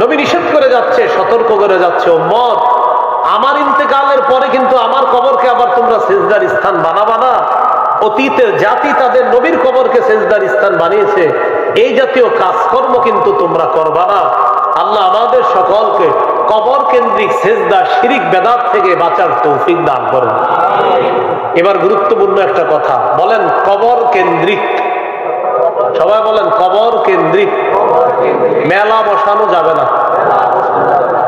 নবী নিষেধ করে যাচ্ছে, সতর্ক করে যাচ্ছে, উম্মত আমার ইন্তেকালের পরে কিন্তু আমার কবরকে আবার তোমরা সেজদার স্থান বানাবা না। অতীতের জাতি তাদের নবীর কবরকে সেজদার স্থান বানিয়েছে, এই জাতীয় কাজকর্ম কিন্তু তোমরা করবা না। আল্লাহ আমাদের সকলকে কবর কেন্দ্রিক সেজদা, শিরিক, বেদাত থেকে বাঁচার তৌফিক দান করেন। এবার গুরুত্বপূর্ণ একটা কথা বলেন, কবর কেন্দ্রিক, সবাই বলেন কবর কেন্দ্রিক মেলা বসানো যাবে না।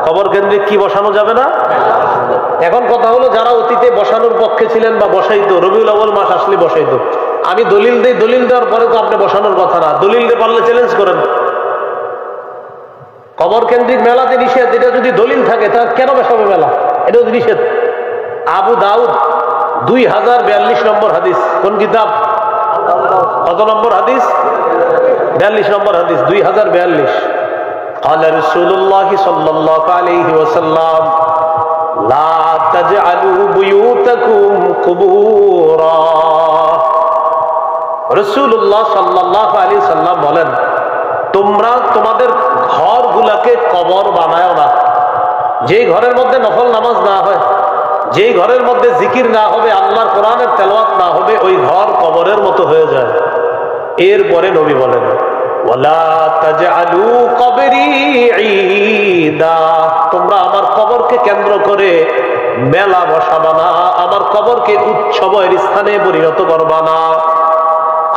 কবর কেন্দ্রিক কি বসানো যাবে না? এখন কথা হলো, যারা অতীতে বসানোর পক্ষে ছিলেন বা বসাইতো, রবিউল আউয়াল মাস আসলে বসাইতো, আমি দলিল দেই, দলিল দেওয়ার পরে তো আপনি বসানোর কথা না, দলিল দিয়ে পারলে চ্যালেঞ্জ করেন। কবর কেন্দ্রিক মেলা যে নিষেধ, এটা যদি দলিল থাকে তা কেন বসাবে মেলা? এটা নিষেধ। আবু দাউদ 2042 নম্বর হাদিস, কোন কিতাব? কত নম্বর হাদিস? 42 নম্বর হাদিস, 2042। قال رسول الله صلى الله عليه وسلم لا تجعلوا بيوتكم قبورا। রাসূলুল্লাহ সাল্লাল্লাহু আলাইহি ওয়াসাল্লাম বলেন, তোমরা তোমাদের ঘরগুলোকে কবর বানায়ো না। যেই ঘরের মধ্যে নফল নামাজ না হয়, যেই ঘরের মধ্যে জিকির না হবে, আল্লাহর কোরআনের তেলাওয়াত না হবে, ওই ঘর কবরের মতো হয়ে যায়। এরপরে নবী বলেন, ওয়ালা তাজআলু কবরি ঈদা, তোমরা আমার কবরকে কেন্দ্র করে মেলা বসাবা না, আমার কবরকে উৎসবের স্থানে পরিণত করবা না।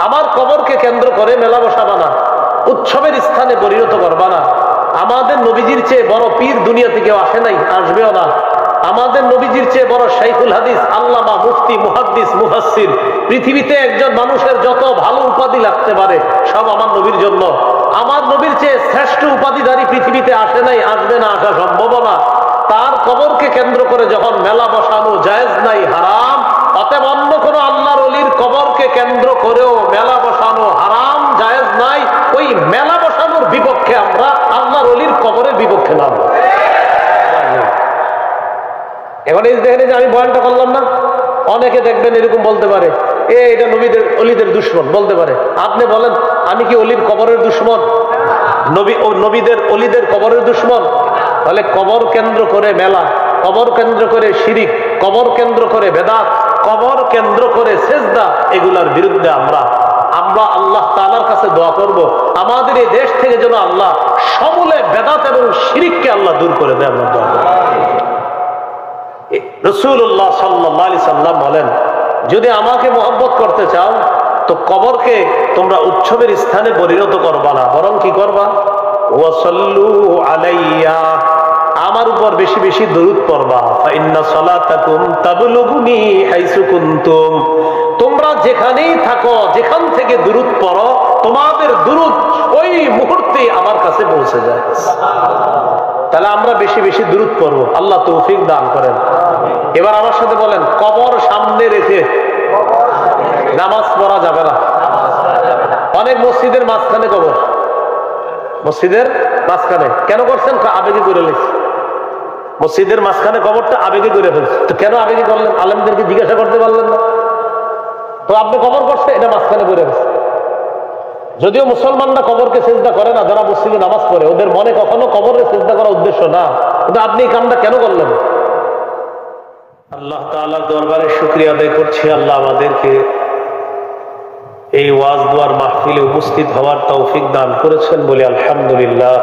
আমার কবরকে কেন্দ্র করে মেলা বসাবা না, উৎসবের স্থানে পরিণত করবা না। আমাদের নবীজির চেয়ে বড় পীর দুনিয়াতে কেউ আসে নাই, আসবেও না। আমাদের নবীজির চেয়ে বড় শাইখুল হাদিস, আল্লামা, মুফতি, মুহাদ্দিস, মুফাসসির, পৃথিবীতে একজন মানুষের যত ভালো উপাধি লাগতে পারে সব আমার নবীর জন্য। আমার নবীর চেয়ে শ্রেষ্ঠ উপাধিধারী পৃথিবীতে আসে নাই, আসবে না, আসা সম্ভব না। তার কবরকে কেন্দ্র করে যখন মেলা বসানো জায়েজ নাই, হারাম, অতএব অন্য কোনো আল্লাহর ওলির কবরকে কেন্দ্র করেও মেলা বসানো হারাম, জায়েজ নাই। ওই মেলা বসানোর বিপক্ষে আমরা, আল্লাহর ওলির কবরের বিপক্ষে নাম। এখন এই দেখেন যে আমি বয়ানটা করলাম না, অনেকে দেখবেন এরকম বলতে পারে, এটা নবীদের অলিদের দুশ্মন বলতে পারে। আপনি বলেন, আমি কি অলির কবরের দুশ্মন? নবীদের অলিদের কবরের দুশ্মন? তাহলে কবর কেন্দ্র করে মেলা, কবর কেন্দ্র করে শিরিক, কবর কেন্দ্র করে বেদাত, কবর কেন্দ্র করে সেজদা, এগুলার বিরুদ্ধে আমরা আল্লাহ তাআলার কাছে দোয়া করব, আমাদের এই দেশ থেকে যেন আল্লাহ সমূলে বেদাত এবং শিরিককে আল্লাহ দূর করে দেয়। আমরা দোয়া করব। রাসূলুল্লাহ সাল্লাল্লাহু আলাইহি সাল্লাম বলেন, যদি আমাকে মহব্বত করতে চাও তো কবরকে তোমরা উৎসবের স্থানে পরিণত করবা না, বরং কি করবা? ওয়াসাল্লু আলাইয়া, আমার উপর বেশি বেশি দরুদ পড়বা। ফাইন্না সালাতাকুম তাবলুগুনি হাইসু কুনতুম, তোমরা যেখানেই থাকো, যেখান থেকে দরুদ পড়ো, তোমাদের দরুদ ওই মুহূর্তে আমার কাছে পৌঁছে যায়। তাহলে আমরা বেশি বেশি দরুদ পড়বো, আল্লাহ তৌফিক দান করেন। এবার আমার সাথে বলেন, কবর সামনে রেখে নামাজ পড়া যাবে না। অনেক মসজিদের মাঝখানে কবর, মসজিদের মাঝখানে কেন করছেন? আবেগে করে লেগেছে। মসজিদের মাঝখানে কবরটা আবেগে করে ফেলছে। তো কেন আবেগে করলেন? আলেমদেরকে জিজ্ঞাসা করতে পারলেন না? তো আপনি কবর করছে, এটা মাঝখানে করে ফেলছে। যদিও মুসলমানরা কবরকে সিজদা করে না, যারা মসজিদে নামাজ পড়ে, ওদের মনে কখনো কবরে সিজদা করার উদ্দেশ্য না, কিন্তু আপনি এই কামটা কেন করলেন? আল্লাহ তাআলার দরবারে শুকরিয়া আদায় করছি, আল্লাহ আমাদেরকে এই ওয়াজ দুয়ার মাহফিলে উপস্থিত হওয়ার তৌফিক দান করেছেন বলে আলহামদুলিল্লাহ।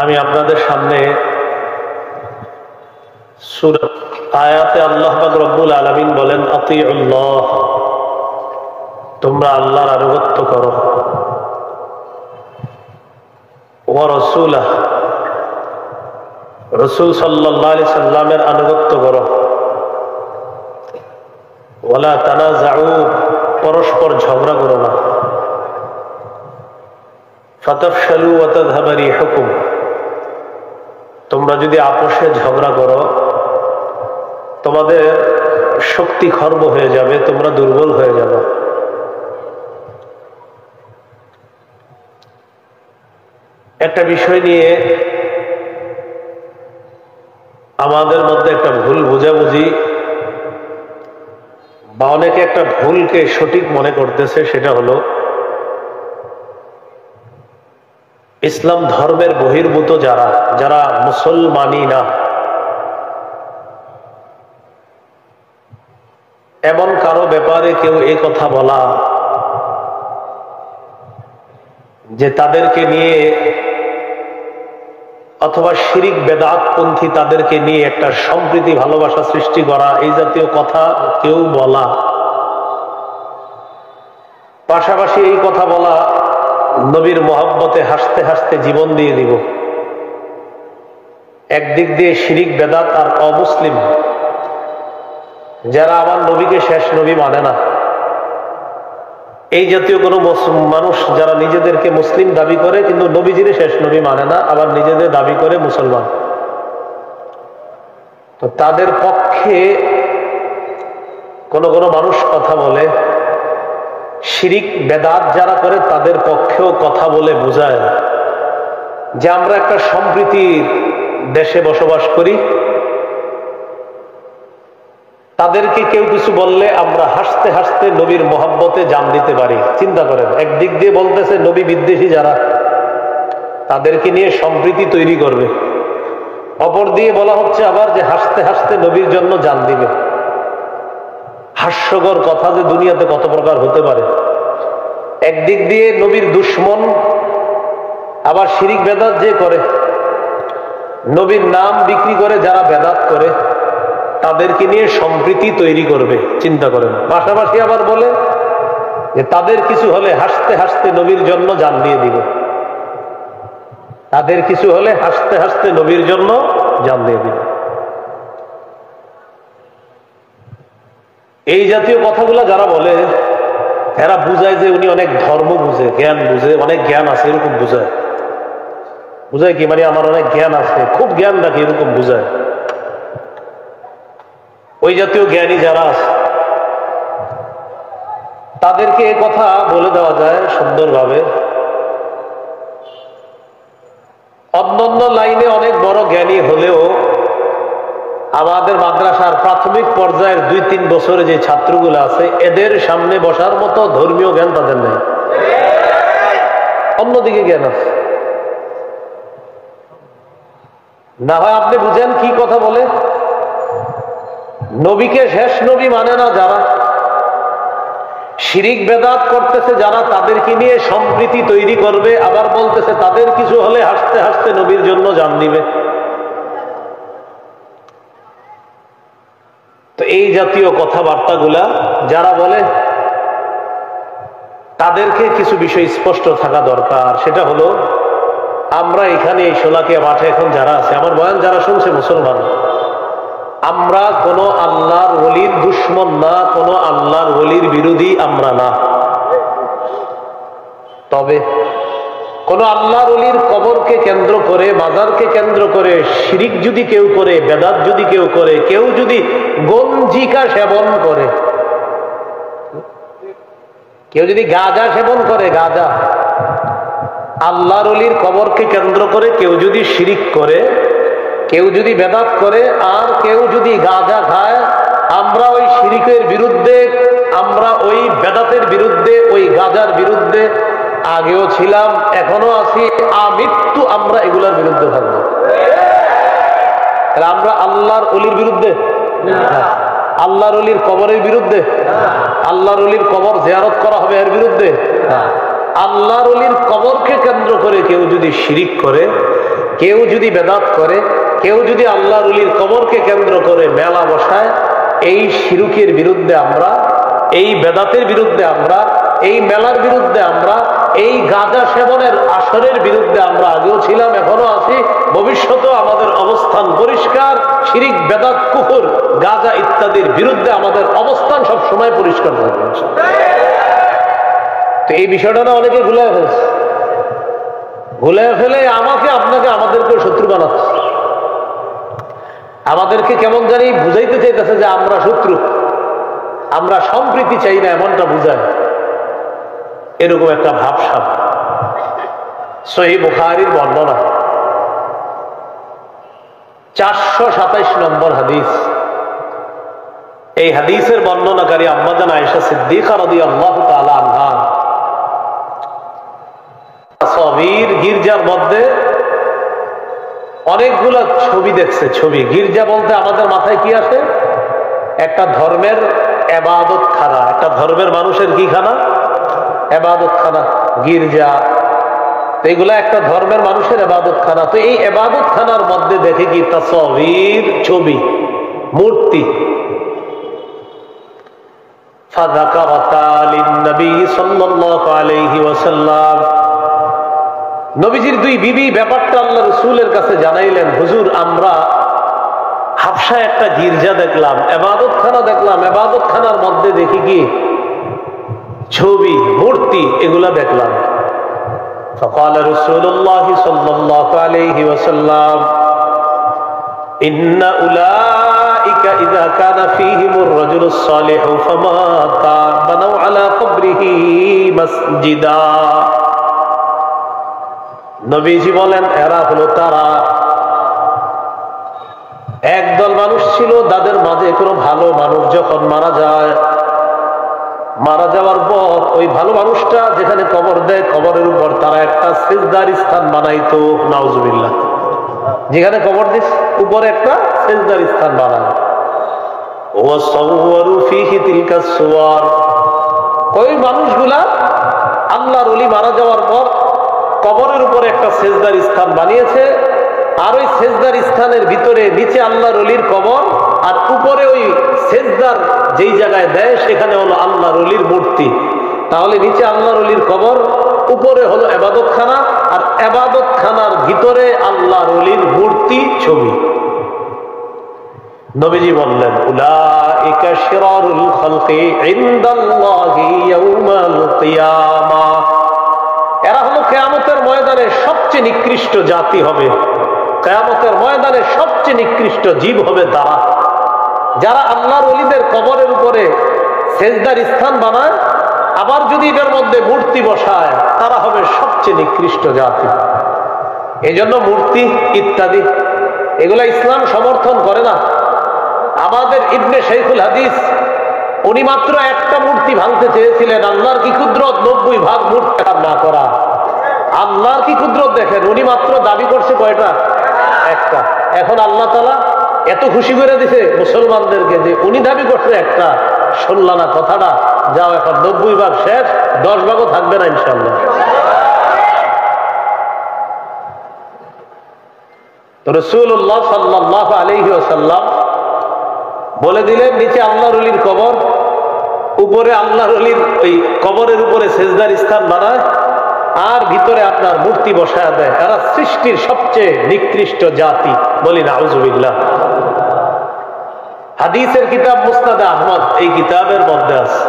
আমি আপনাদের সামনে সূরা আয়াতে আল্লাহ পাক রব্বুল আলামিন বলেন, আতিউল্লাহ, তোমরা আল্লাহর আনুগত্য করো, ওয়া রাসূলাহ, রাসূল সাল্লাল্লাহু আলাইহি সাল্লামের আনুগত্য করো, ওয়ালা তানাজাউ, পরস্পর ঝগড়া করো না, ফাতাফশালু ওয়া তাযহাবা রিহুকুম, তোমরা যদি আপোষে ঝগড়া করো তোমাদের শক্তি খর্ব হয়ে যাবে, তোমরা দুর্বল হয়ে যাবে। একটা বিষয় নিয়ে আমাদের মধ্যে একটা ভুল বোঝাবুঝি বা অনেকে একটা ভুলকে সঠিক মনে করতেছে, সেটা হলো ইসলাম ধর্মের বহির্ভূত যারা যারা মুসলমানই না, এমন কারো ব্যাপারে কেউ এই কথা বলা যে তাদেরকে নিয়ে অথবা শিরিক বেদাতপন্থী তাদেরকে নিয়ে একটা সম্প্রীতি ভালোবাসা সৃষ্টি করা, এই জাতীয় কথা কেউ বলা, পাশাপাশি এই কথা বলা নবীর মহব্বতে হাসতে হাসতে জীবন দিয়ে দিব, একদিক দিয়ে শিরিক বেদাত আর অমুসলিম যারা আমার নবীকে শেষ নবী মানে না, এই জাতীয় কোন মানুষ যারা নিজেদেরকে মুসলিম দাবি করে কিন্তু নবীজির শেষ নবী মানে না, আবার নিজেদের দাবি করে মুসলমান, তো তাদের পক্ষে কোন কোন মানুষ কথা বলে, শিরিক বেদাত যারা করে তাদের পক্ষেও কথা বলে বোঝায় যে আমরা একটা সম্প্রীতির দেশে বসবাস করি, তাদেরকে কেউ কিছু বললে আমরা হাসতে হাসতে নবীর মহব্বতে জান দিতে পারি। চিন্তা করেন, একদিক দিয়ে বলতেছে নবী বিদ্বেষী যারা তাদেরকে নিয়ে সম্প্রীতি তৈরি করবে, অপর দিয়ে বলা হচ্ছে আবার যে হাসতে হাসতে নবীর জন্য জান দিবে। হাস্যকর কথা যে দুনিয়াতে কত প্রকার হতে পারে। একদিক দিয়ে নবীর দুশ্মন, আবার শিরিক বেদাত যে করে, নবীর নাম বিক্রি করে যারা বেদাত করে তাদেরকে নিয়ে সম্প্রীতি তৈরি করবে। চিন্তা করেন, পাশাপাশি আবার বলে যে তাদের কিছু হলে হাসতে হাসতে নবীর জন্য জান দিয়ে দিবে, তাদের কিছু হলে হাসতে হাসতে নবীর জন্য জান দিয়ে দিবে। এই জাতীয় কথাগুলো যারা বলে এরা বুঝায় যে উনি অনেক ধর্ম বুঝে, জ্ঞান বুঝে, অনেক জ্ঞান আছে, এরকম বুঝায়। বুঝায় কি মানে আমার অনেক জ্ঞান আছে, খুব জ্ঞান রাখে, এরকম বুঝায়। ওই জাতীয় জ্ঞানী যারা আছে তাদেরকে এ কথা বলে দেওয়া যায় সুন্দরভাবে, অন্যান্য লাইনে অনেক বড় জ্ঞানী হলেও আমাদের মাদ্রাসার প্রাথমিক পর্যায়ের 2-3 বছরে যে ছাত্রগুলো আছে এদের সামনে বসার মতো ধর্মীয় জ্ঞান তাদের নেই, অন্যদিকে জ্ঞান আছে। না হয় আপনি বুঝেন কি কথা বলে, নবীকে শেষ নবী মানে না যারা, শিরিক বেদাত করতেছে যারা, তাদেরকে নিয়ে সম্প্রীতি তৈরি করবে, আবার বলতেছে তাদের কিছু হলে হাসতে হাসতে নবীর জন্য জান দিবে। তো এই জাতীয় কথাবার্তাগুলা যারা বলে তাদেরকে কিছু বিষয় স্পষ্ট থাকা দরকার। সেটা হলো, আমরা এখানে এই শোলাকিয়া মাঠে এখন যারা আছে, আমার বয়ান যারা শুনছে মুসলমান, আমরা কোন আল্লাহর ওলির দুশ্মন না, কোন আল্লাহর ওলির বিরোধী আমরা না। তবে কোন আল্লাহর ওলির কবরকে কেন্দ্র করে, মাজারকে কেন্দ্র করে শিরিক যদি কেউ করে, বেদাত যদি কেউ করে, কেউ যদি গঞ্জিকা সেবন করে, কেউ যদি গাঁজা সেবন করে, গাঁজা, আল্লাহর ওলির কবরকে কেন্দ্র করে কেউ যদি শিরিক করে, কেউ যদি বেদাত করে, আর কেউ যদি গাঁজা খায়, আমরা ওই শিরিকের বিরুদ্ধে, আমরা ওই বেদাতের বিরুদ্ধে, ওই গাঁজার বিরুদ্ধে আগেও ছিলাম, এখনো আছি, আমৃত্যু আমরা এগুলার বিরুদ্ধে থাকবো। আমরা আল্লাহর ওলির বিরুদ্ধে, আল্লাহর ওলির কবরের বিরুদ্ধে, আল্লাহর ওলির কবর জিয়ারত করা হবে এর বিরুদ্ধে, আল্লাহর ওলির কবরকে কেন্দ্র করে কেউ যদি শিরিক করে, কেউ যদি বেদাত করে, কেউ যদি আল্লাহর ওলির কবরকে কেন্দ্র করে মেলা বসায়, এই শিরকের বিরুদ্ধে আমরা, এই বেদাতের বিরুদ্ধে আমরা, এই মেলার বিরুদ্ধে আমরা, এই গাঁজা সেবনের আসরের বিরুদ্ধে আমরা আগেও ছিলাম, এখনো আছি, ভবিষ্যতেও আমাদের অবস্থান পরিষ্কার। শিরিক, বেদাত, কুফর, গাঁজা ইত্যাদির বিরুদ্ধে আমাদের অবস্থান সব সময় পরিষ্কার থাকবে। তো এই বিষয়টা না অনেকে ভুলে ফেলছে, ভুলে ফেলে আমাকে, আপনাকে, আমাদেরকে শত্রু বানাচ্ছে, আমাদেরকে কেমন জানি বুঝাইতে চাইতেছে যে আমরা শত্রু, আমরা সম্প্রীতি চাই না, এমনটা বুঝায়। এরকম একটা ভাবসাব। সহিহ বুখারীর বর্ণনা 427 নম্বর হাদিস, এই হাদিসের বর্ণনাকারী আম্মা জান আয়েশা সিদ্দিকা রাদিয়াল্লাহু তাআলা আনহা তাসবির গির্জার মধ্যে অনেকগুলো ছবি দেখছে। ছবি, গির্জা বলতে আমাদের মাথায় কি আসে? একটা ধর্মের ইবাদত খানা, একটা ধর্মের মানুষের কি খানা? ইবাদত খানা, গির্জা। এগুলা একটা ধর্মের মানুষের ইবাদত খানা। তো এই ইবাদত খানার মধ্যে দেখে কি তাসবির, ছবি, মূর্তি। ফাযাকারাতা লিন-নবী সাল্লাল্লাহু আলাইহি ওয়াসাল্লাম, নবীজির দুই বিবি ব্যাপারটা আল্লাহ রাসূলের কাছে জানাইলেন, হুজুর আমরা হাবশায় একটা গির্জা দেখলাম, ইবাদত খানা দেখলাম, ইবাদত খানার মধ্যে দেখি কি ছবি, মূর্তি, এগুলা দেখলাম। فقال رسول الله صلى الله عليه وسلم إن أولئك إذا كان فيهم الرجل الصالح فمات بنوا على قبره مسجدا। নবীজি বলেন এরা হলো তারা, একদল মানুষ ছিল তাদের মাঝে কোনো ভালো মানুষ যখন মারা যায়, মারা যাওয়ার পর ওই ভালো মানুষটা যেখানে কবর দেয়, কবরের উপর তারা একটা সিজদার স্থান বানাইতো। নাউজুবিল্লাহ, যেখানে কবর দিস উপরে একটা সিজদার স্থান বানায়। ওয়াসাওয়ারু ফীহি তিলকা সুওয়ার, ওই মানুষগুলা আল্লাহর ওলি মারা যাওয়ার পর কবরের উপরে একটা সিজদার স্থান বানিয়েছে, আর ওই সিজদার স্থানের ভিতরে নিচে আল্লাহর ওলির কবর, আর উপরে ওই সিজদার যেই জায়গায় দেয় সেখানে হলো আল্লাহর ওলির মূর্তি। তাহলে নিচে আল্লাহর ওলির কবর, উপরে হলো ইবাদতখানা, আর ইবাদতখানার ভিতরে আল্লাহর ওলির মূর্তি, ছবি। নবীজি বললেন উলাইকা শিরারুল খালকি ইনদাল্লাহি ইয়াউমাল কিয়ামাহ, এরা হলো কিয়ামতের ময়দানে সবচেয়ে নিকৃষ্ট জাতি হবে, কিয়ামতের ময়দানে সবচেয়ে নিকৃষ্ট জীব হবে তারা, যারা আল্লাহর ওলিদের কবরের উপরে সেজদার স্থান বানায়, আবার যদি এটার মধ্যে মূর্তি বসায়, তারা হবে সবচেয়ে নিকৃষ্ট জাতি। এই জন্য মূর্তি ইত্যাদি এগুলা ইসলাম সমর্থন করে না। আমাদের ইবনে শাইখুল হাদিস উনি মাত্র একটা মূর্তি ভাঙতে চেয়েছিলেন, আল্লাহর কি কুদরত 90 ভাগ মূর্তি না করা। আল্লাহর কি কুদরত দেখেন, উনি মাত্র দাবি করছে কয়টা? একটা। এখন আল্লাহ তাআলা এত খুশি করে দিছে মুসলমানদেরকে যে উনি দাবি করছে একটা, শুনলা না কথাটা, যাও এখন 90 ভাগ শেষ, 10 ভাগও থাকবে না ইনশাআল্লাহ। তো রাসূলুল্লাহ সাল্লাল্লাহু আলাইহি ওয়াসাল্লাম বলে দিলেন নিচে আল্লাহর ওলির কবর, উপরে আল্লাহর ওলির ওই কবরের উপরে সেজদার স্থান বানায়, আর ভিতরে আপনার মূর্তি বসায় দেয়। এরা সৃষ্টির সবচেয়ে নিকৃষ্ট জাতি, বলি নাউজুবিল্লাহ। হাদিসের কিতাব মুসনাদ আহমদ, এই কিতাবের মধ্যে আছে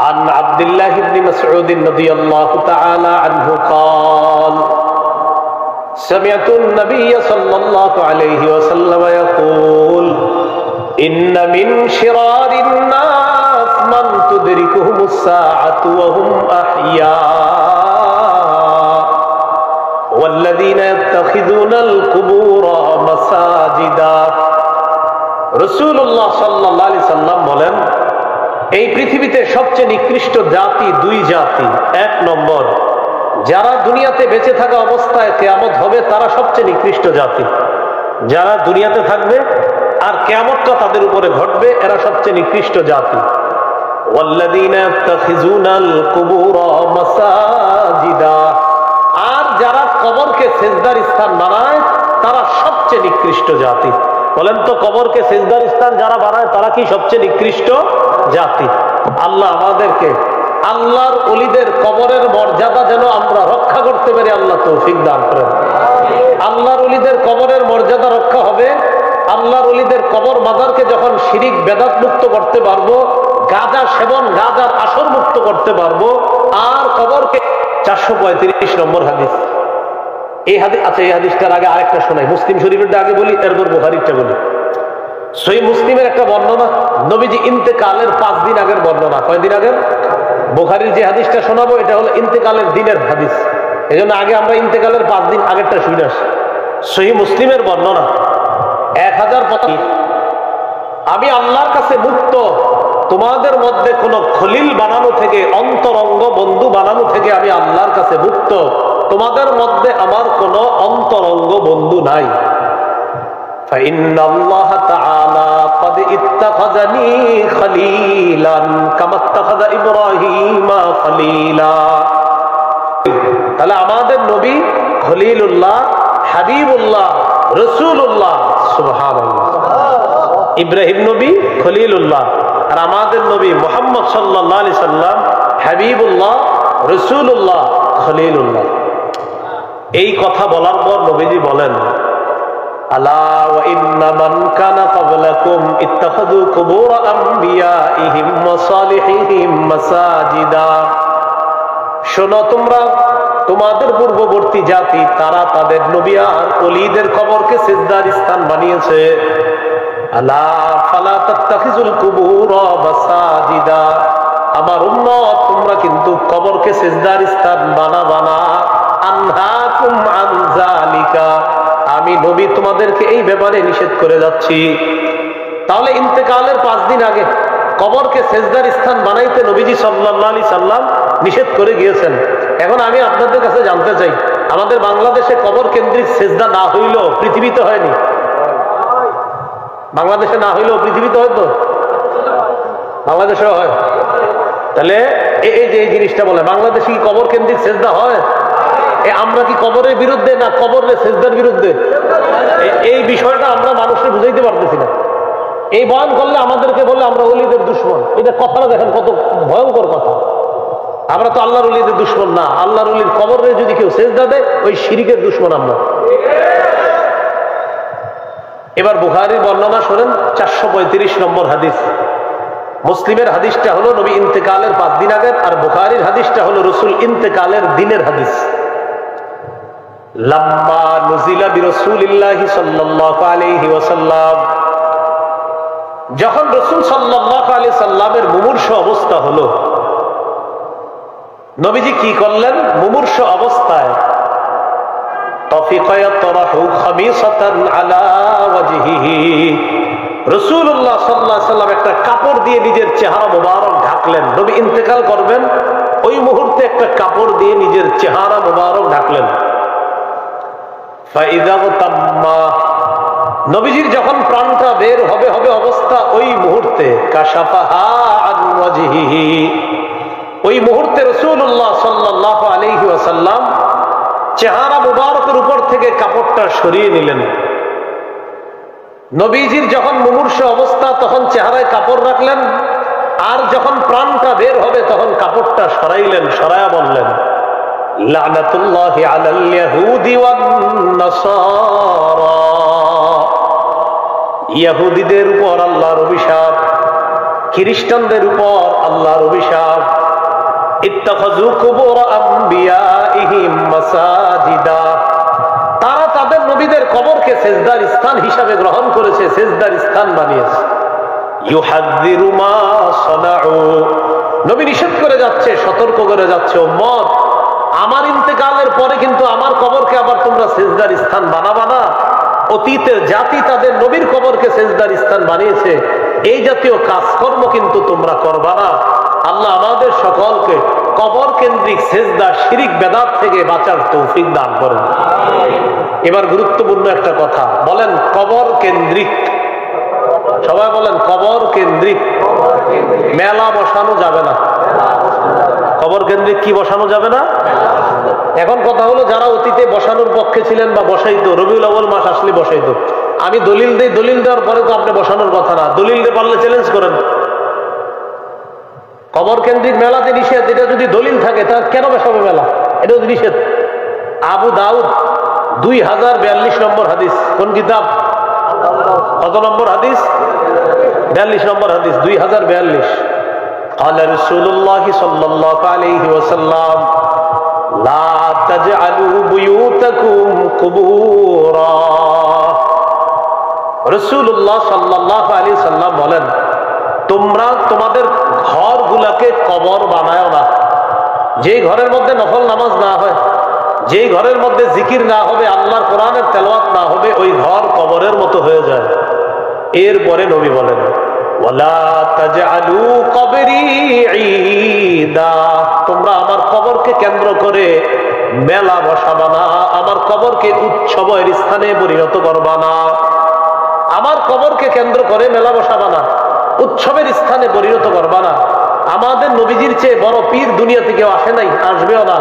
عن عبد الله بن مسعود رضي الله تعالى عنه قال سمعت النبي صلى الله عليه وسلم يقول إن من شرار الناس من تدركهم الساعة وهم أحياء والذين يتخذون القبور مساجدا। রাসূলুল্লাহ সাল্লাল্লাহু আলাইহি সাল্লাম বলেন এই পৃথিবীতে সবচেয়ে নিকৃষ্ট জাতি দুই জাতি। এক নম্বর, যারা দুনিয়াতে বেঁচে থাকা অবস্থায় কিয়ামত হবে তারা সবচেয়ে নিকৃষ্ট জাতি। যারা দুনিয়াতে থাকবে আর কিয়ামতটা তাদের উপরে ঘটবে, এরা সবচেয়ে নিকৃষ্ট জাতি। ওয়াল্লাযীনা ইয়াত্তাখিযুনাল কুবুরা মাসাজিদা, আর যারা কবরকে সিজদার স্থান বানায় তারা সবচেয়ে নিকৃষ্ট জাতি। বলেন তো, কবরকে সিজদার স্থান যারা বানায় তারা কি সবচেয়ে নিকৃষ্ট জাতি? আল্লাহ আমাদেরকে আল্লাহর ওলিদের কবরের মর্যাদা যেন আমরা রক্ষা করতে পারি, আল্লাহ তৌফিক দান করেন। আল্লাহর ওলিদের কবরের মর্যাদা রক্ষা হবে, আল্লাহর ওলিদের কবর মাজারকে যখন শিরিক বেদাত মুক্ত করতে পারবো, গাঁজা সেবন, গাঁজার আসর মুক্ত করতে পারবো, আর কবরকে 435 নম্বর হাদিস, এই হাদিস আচ্ছা, এই হাদিসটার আগে আরেকটা শোনাই। মুসলিম শরীফেরটা আগে বলি, এরপর বুখারীরটা বলি। সহিহ মুসলিমের একটা বর্ণনা, নবীজি ইন্তেকালের 5 দিন আগের বর্ণনা। কয়দিন আগের? বুখারীর যে হাদিসটা শোনাবো এটা হলো ইন্তেকালের দিনের হাদিস, এজন্য আগে আমরা ইন্তেকালের 5 দিন আগেরটা শুনে আসি। সহিহ মুসলিমের বর্ণনা 1025 আমি আল্লাহর কাছে মুক্ত, তোমাদের মধ্যে কোনো খলিল বানানো থেকে, অন্তরঙ্গ বন্ধু বানানো থেকে আমি আল্লাহর কাছে মুক্ত। তোমাদের মধ্যে আমার কোনো অন্তরঙ্গ বন্ধু নাই। فإن الله تعالى قد اتخذني خليلا كما اتخذ إبراهيم خليلا। তাহলে আমাদের নবী খলিলুল্লাহ, হাবিবুল্লাহ, রাসূলুল্লাহ। সুবহানাল্লাহ। ইব্রাহিম নবী খলিলুল্লাহ, আর আমাদের নবী মুহাম্মদ সাল্লাল্লাহু আলাইহি সাল্লাম হাবিবুল্লাহ, রাসূলুল্লাহ, খলিলুল্লাহ। এই কথা বলার পর নবীজি বলেন, আলা ওয়া ইন্না মান কানা ক্বাবলাকুম ইত্তাখাযু কুবুর আমবিয়াইহিম ওয়া সালিহিহিম মাসাজিদা। শোনো তোমরা, তোমাদের পূর্ববর্তী জাতি তারা তাদের নবী আর ওলিদের কবরকে সিজদার স্থান বানিয়েছে। আলা ফালা তাত্তাখিজুল কুবুর মাসাজিদা। আমার উম্মত, তোমরা কিন্তু কবরকে সিজদার স্থান বানাবা না। আনহাকুম আন যালিকা, আমি নবী তোমাদেরকে এই ব্যাপারে নিষেধ করে যাচ্ছি। তাহলে ইন্তেকালের 5 দিন আগে কবরকে সেজদার স্থান বানাইতে নবীজি সাল্লাল্লাহু আলাইহি সাল্লাম নিষেধ করে গিয়েছেন। এখন আমি আপনাদের কাছে জানতে চাই, আমাদের বাংলাদেশে কবর কেন্দ্রিক সেজদা না হইলেও পৃথিবীতে হয়নি? বাংলাদেশে না হইলেও পৃথিবীতে হয়তো, বাংলাদেশেও হয়। তাহলে এই যে এই জিনিসটা বলে, বাংলাদেশে কি কবর কেন্দ্রিক সেজদা হয়? আমরা কি কবরের বিরুদ্ধে না কবরের সেজদার বিরুদ্ধে? এই বিষয়টা আমরা মানুষকে বুঝাইতে পারতেছি না। এই বয়ান করলে আমাদেরকে বলে আমরা ওলিদের দুশমন। এটা কথাটা দেখেন কত ভয়ঙ্কর কথা। আমরা তো আল্লাহর ওলিদের দুশমন না। আল্লাহর ওলির কবরে যদি কেউ সেজদা দেয়, ওই শিরকের দুশমন আমরা। এবার বুখারীর বর্ণনা শোনেন, 435 নম্বর হাদিস। মুসলিমের হাদিসটা হলো নবী ইন্তেকালের 5 দিন আগের, আর বুখারীর হাদিসটা হলো রাসূল ইন্তেকালের দিনের হাদিস। লাম্মা নুজিলা বিরাসূলিল্লাহি সাল্লাল্লাহু আলাইহি ওয়াসাল্লাম, যখন রাসূল সাল্লাল্লাহু আলাইহি সাল্লামের মুমূর্ষ অবস্থা হলো, নবীজি কি করলেন? মুমূর্ষ অবস্থায় তাফিকা ইয়াতরাহু খামিসাতান আলা ওয়াজহিহি, রাসূলুল্লাহ সাল্লাল্লাহু আলাইহি সাল্লাম একটা কাপড় দিয়ে নিজের চেহারা মোবারক ঢাকলেন। নবী ইন্তেকাল করবেন, ওই মুহূর্তে একটা কাপড় দিয়ে নিজের চেহারা মোবারক ঢাকলেন। নবীজির যখন প্রাণটা বের হবে অবস্থা, ওই মুহূর্তে কাশাফাহা আন ওয়াজহিহি, ওই মুহূর্তে রাসূলুল্লাহ সাল্লাল্লাহু আলাইহি ওয়াসাল্লাম চেহারা মুবারকের উপর থেকে কাপড়টা সরিয়ে নিলেন। নবীজির যখন মুমূর্ষ অবস্থা, তখন চেহারায় কাপড় রাখলেন, আর যখন প্রাণটা বের হবে তখন কাপড়টা সরাইলেন। সরায়া বললেন, লানাতুল্লাহি আলাল ইয়াহুদি ওয়ান নাসারা, ইহুদিদের উপর আল্লাহর অভিশাপ, খ্রিস্টানদের উপর আল্লাহর অভিশাপ। ইত্তাখাযু কুবুর আমবিয়াইহিম মাসাজিদা, তারা তাদের নবীদের কবরকে সেজদার স্থান হিসাবে গ্রহণ করেছে, সেজদার স্থান বানিয়েছে। ইউহাযযিরু মা সানাউ, নবী নিষেধ করে যাচ্ছে, সতর্ক করে যাচ্ছে, উম্মত আমার ইন্তেকালের পরে কিন্তু আমার কবরকে আবার তোমরা সেজদার স্থান বানাবা না। অতীতের জাতি তাদের নবীর কবরকে সেজদার স্থান বানিয়েছে, এই জাতীয় কাজকর্ম কিন্তু তোমরা করবা না। আল্লাহ আমাদের সকলকে কবর কেন্দ্রিক সেজদা, শিরিক, বেদাত থেকে বাঁচার তৌফিক দান করেন। এবার গুরুত্বপূর্ণ একটা কথা বলেন, কবর কেন্দ্রিক, সবাই বলেন কবর কেন্দ্রিক মেলা বসানো যাবে না। কবর কেন্দ্রিক কি বসানো যাবে না? এখন কথা হলো, যারা অতীতে বসানোর পক্ষে ছিলেন বা বসাইতো, রবিউল আউয়াল মাস আসলে বসাইতো, আমি দলিল দেই, দলিল দেওয়ার পরে তো আপনি বসানোর কথা না। দলিল দিয়ে পারলে চ্যালেঞ্জ করেন। কবর কেন্দ্রিক মেলাতে নিষেধ, এটা যদি দলিল থাকে তা কেন বসাবে মেলা? এটা যদি নিষেধ। আবু দাউদ 2042 নম্বর হাদিস, কোন কিতাব? কত নম্বর হাদিস? 42 নম্বর হাদিস, 2042। قال رسول الله صلى الله عليه وسلم لا تجعلوا بيوتكم قبورا। রাসূলুল্লাহ সাল্লাল্লাহু আলাইহি সাল্লাম বলেন, তোমরা তোমাদের ঘরগুলোকে কবর বানায়ো না। যেই ঘরের মধ্যে নফল নামাজ না হয়, যেই ঘরের মধ্যে জিকির না হবে, আল্লাহর কোরআনের তেলাওয়াত না হবে, ওই ঘর কবরের মতো হয়ে যায়। এরপরে নবী বলেন, ওয়ালা তাজআলু কবরি ঈদা, তোমরা আমার কবরকে কেন্দ্র করে মেলা বসাবা না, আমার কবরকে উৎসবের স্থানে পরিণত করবা না। আমার কবরকে কেন্দ্র করে মেলা বসাবা না, উৎসবের স্থানে পরিণত করবা না। আমাদের নবীজির চেয়ে বড় পীর দুনিয়া থেকে আসে নাই, আসবেও না।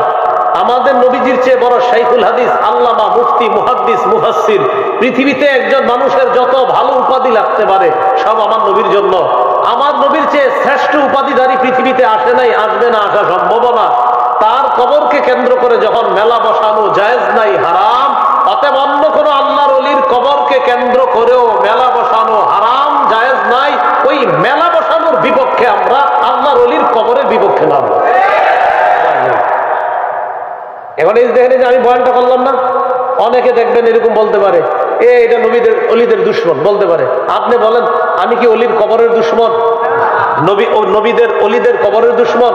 আমাদের নবীজির চেয়ে বড় শাইখুল হাদিস, আল্লামা, মুফতি, মুহাদ্দিস, মুফাসসির, পৃথিবীতে একজন মানুষের যত ভালো উপাধি লাগতে পারে সব আমার নবীর জন্য। আমার নবীর চেয়ে শ্রেষ্ঠ উপাধিধারী পৃথিবীতে আসে নাই, আসবে না, আসা সম্ভব না। তার কবরকে কেন্দ্র করে যখন মেলা বসানো জায়েজ নাই, হারাম, অতএব অন্য কোনো আল্লাহর ওলির কবরকে কেন্দ্র করেও মেলা বসানো হারাম, জায়েজ নাই। ওই মেলা বসানোর বিপক্ষে আমরা, আল্লাহর ওলির কবরের বিপক্ষে না। এখন এই দেখেন যে আমি বয়ানটা করলাম না, অনেকে দেখবেন এরকম বলতে পারে, এটা নবীদের অলিদের দুশ্মন বলতে পারে। আপনি বলেন, আমি কি অলির কবরের দুশ্মন? নবীদের অলিদের কবরের দুশ্মন?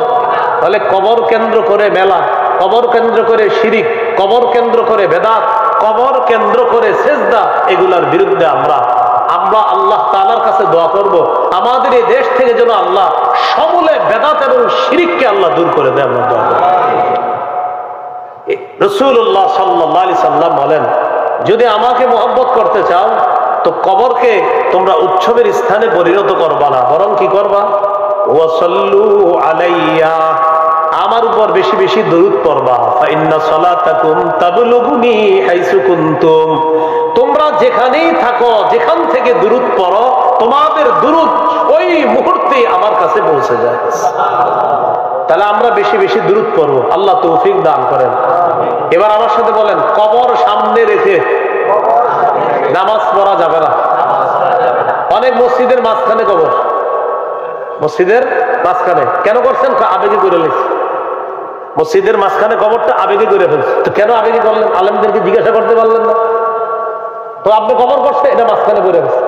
তাহলে কবর কেন্দ্র করে মেলা, কবর কেন্দ্র করে শিরিক, কবর কেন্দ্র করে বেদাত, কবর কেন্দ্র করে সেজদা, এগুলার বিরুদ্ধে আমরা আল্লাহ তাআলার কাছে দোয়া করব, আমাদের এই দেশ থেকে যেন আল্লাহ সমূলে বেদাত এবং শিরিককে আল্লাহ দূর করে দেয়। আমরা দোয়া করব। রাসূলুল্লাহ সাল্লাল্লাহু আলাইহি সাল্লাম বলেন, যদি আমাকে মহব্বত করতে চাও তো কবরকে তোমরা উৎসবের স্থানে পরিণত করবা না, বরং কি করবা? ওয়াসাল্লু আলাইয়া, আমার উপর বেশি বেশি দরুদ পড়বা। ফাইন্না সালাতাকুম তাবলুগুনি হাইসু কুনতুম, তোমরা যেখানেই থাকো, যেখান থেকে দরুদ পড়ো, তোমাদের দরুদ ওই মুহূর্তে আমার কাছে পৌঁছে যায়। তাহলে আমরা বেশি বেশি দরুদ পড়বো, আল্লাহ তৌফিক দান করেন। এবার আমার সাথে বলেন, কবর সামনে রেখে নামাজ পড়া যাবে না। অনেক মসজিদের মাঝখানে কবর, মসজিদের মাঝখানে কেন করছেন? আবেগে করে ফেলছে। মসজিদের মাঝখানে কবরটা আবেগে করে ফেলছে। তো কেন আবেগে করলেন? আলেমদেরকে জিজ্ঞাসা করতে পারলেন না? তো আপনি কবর করছে, এটা মাঝখানে করে ফেলছে।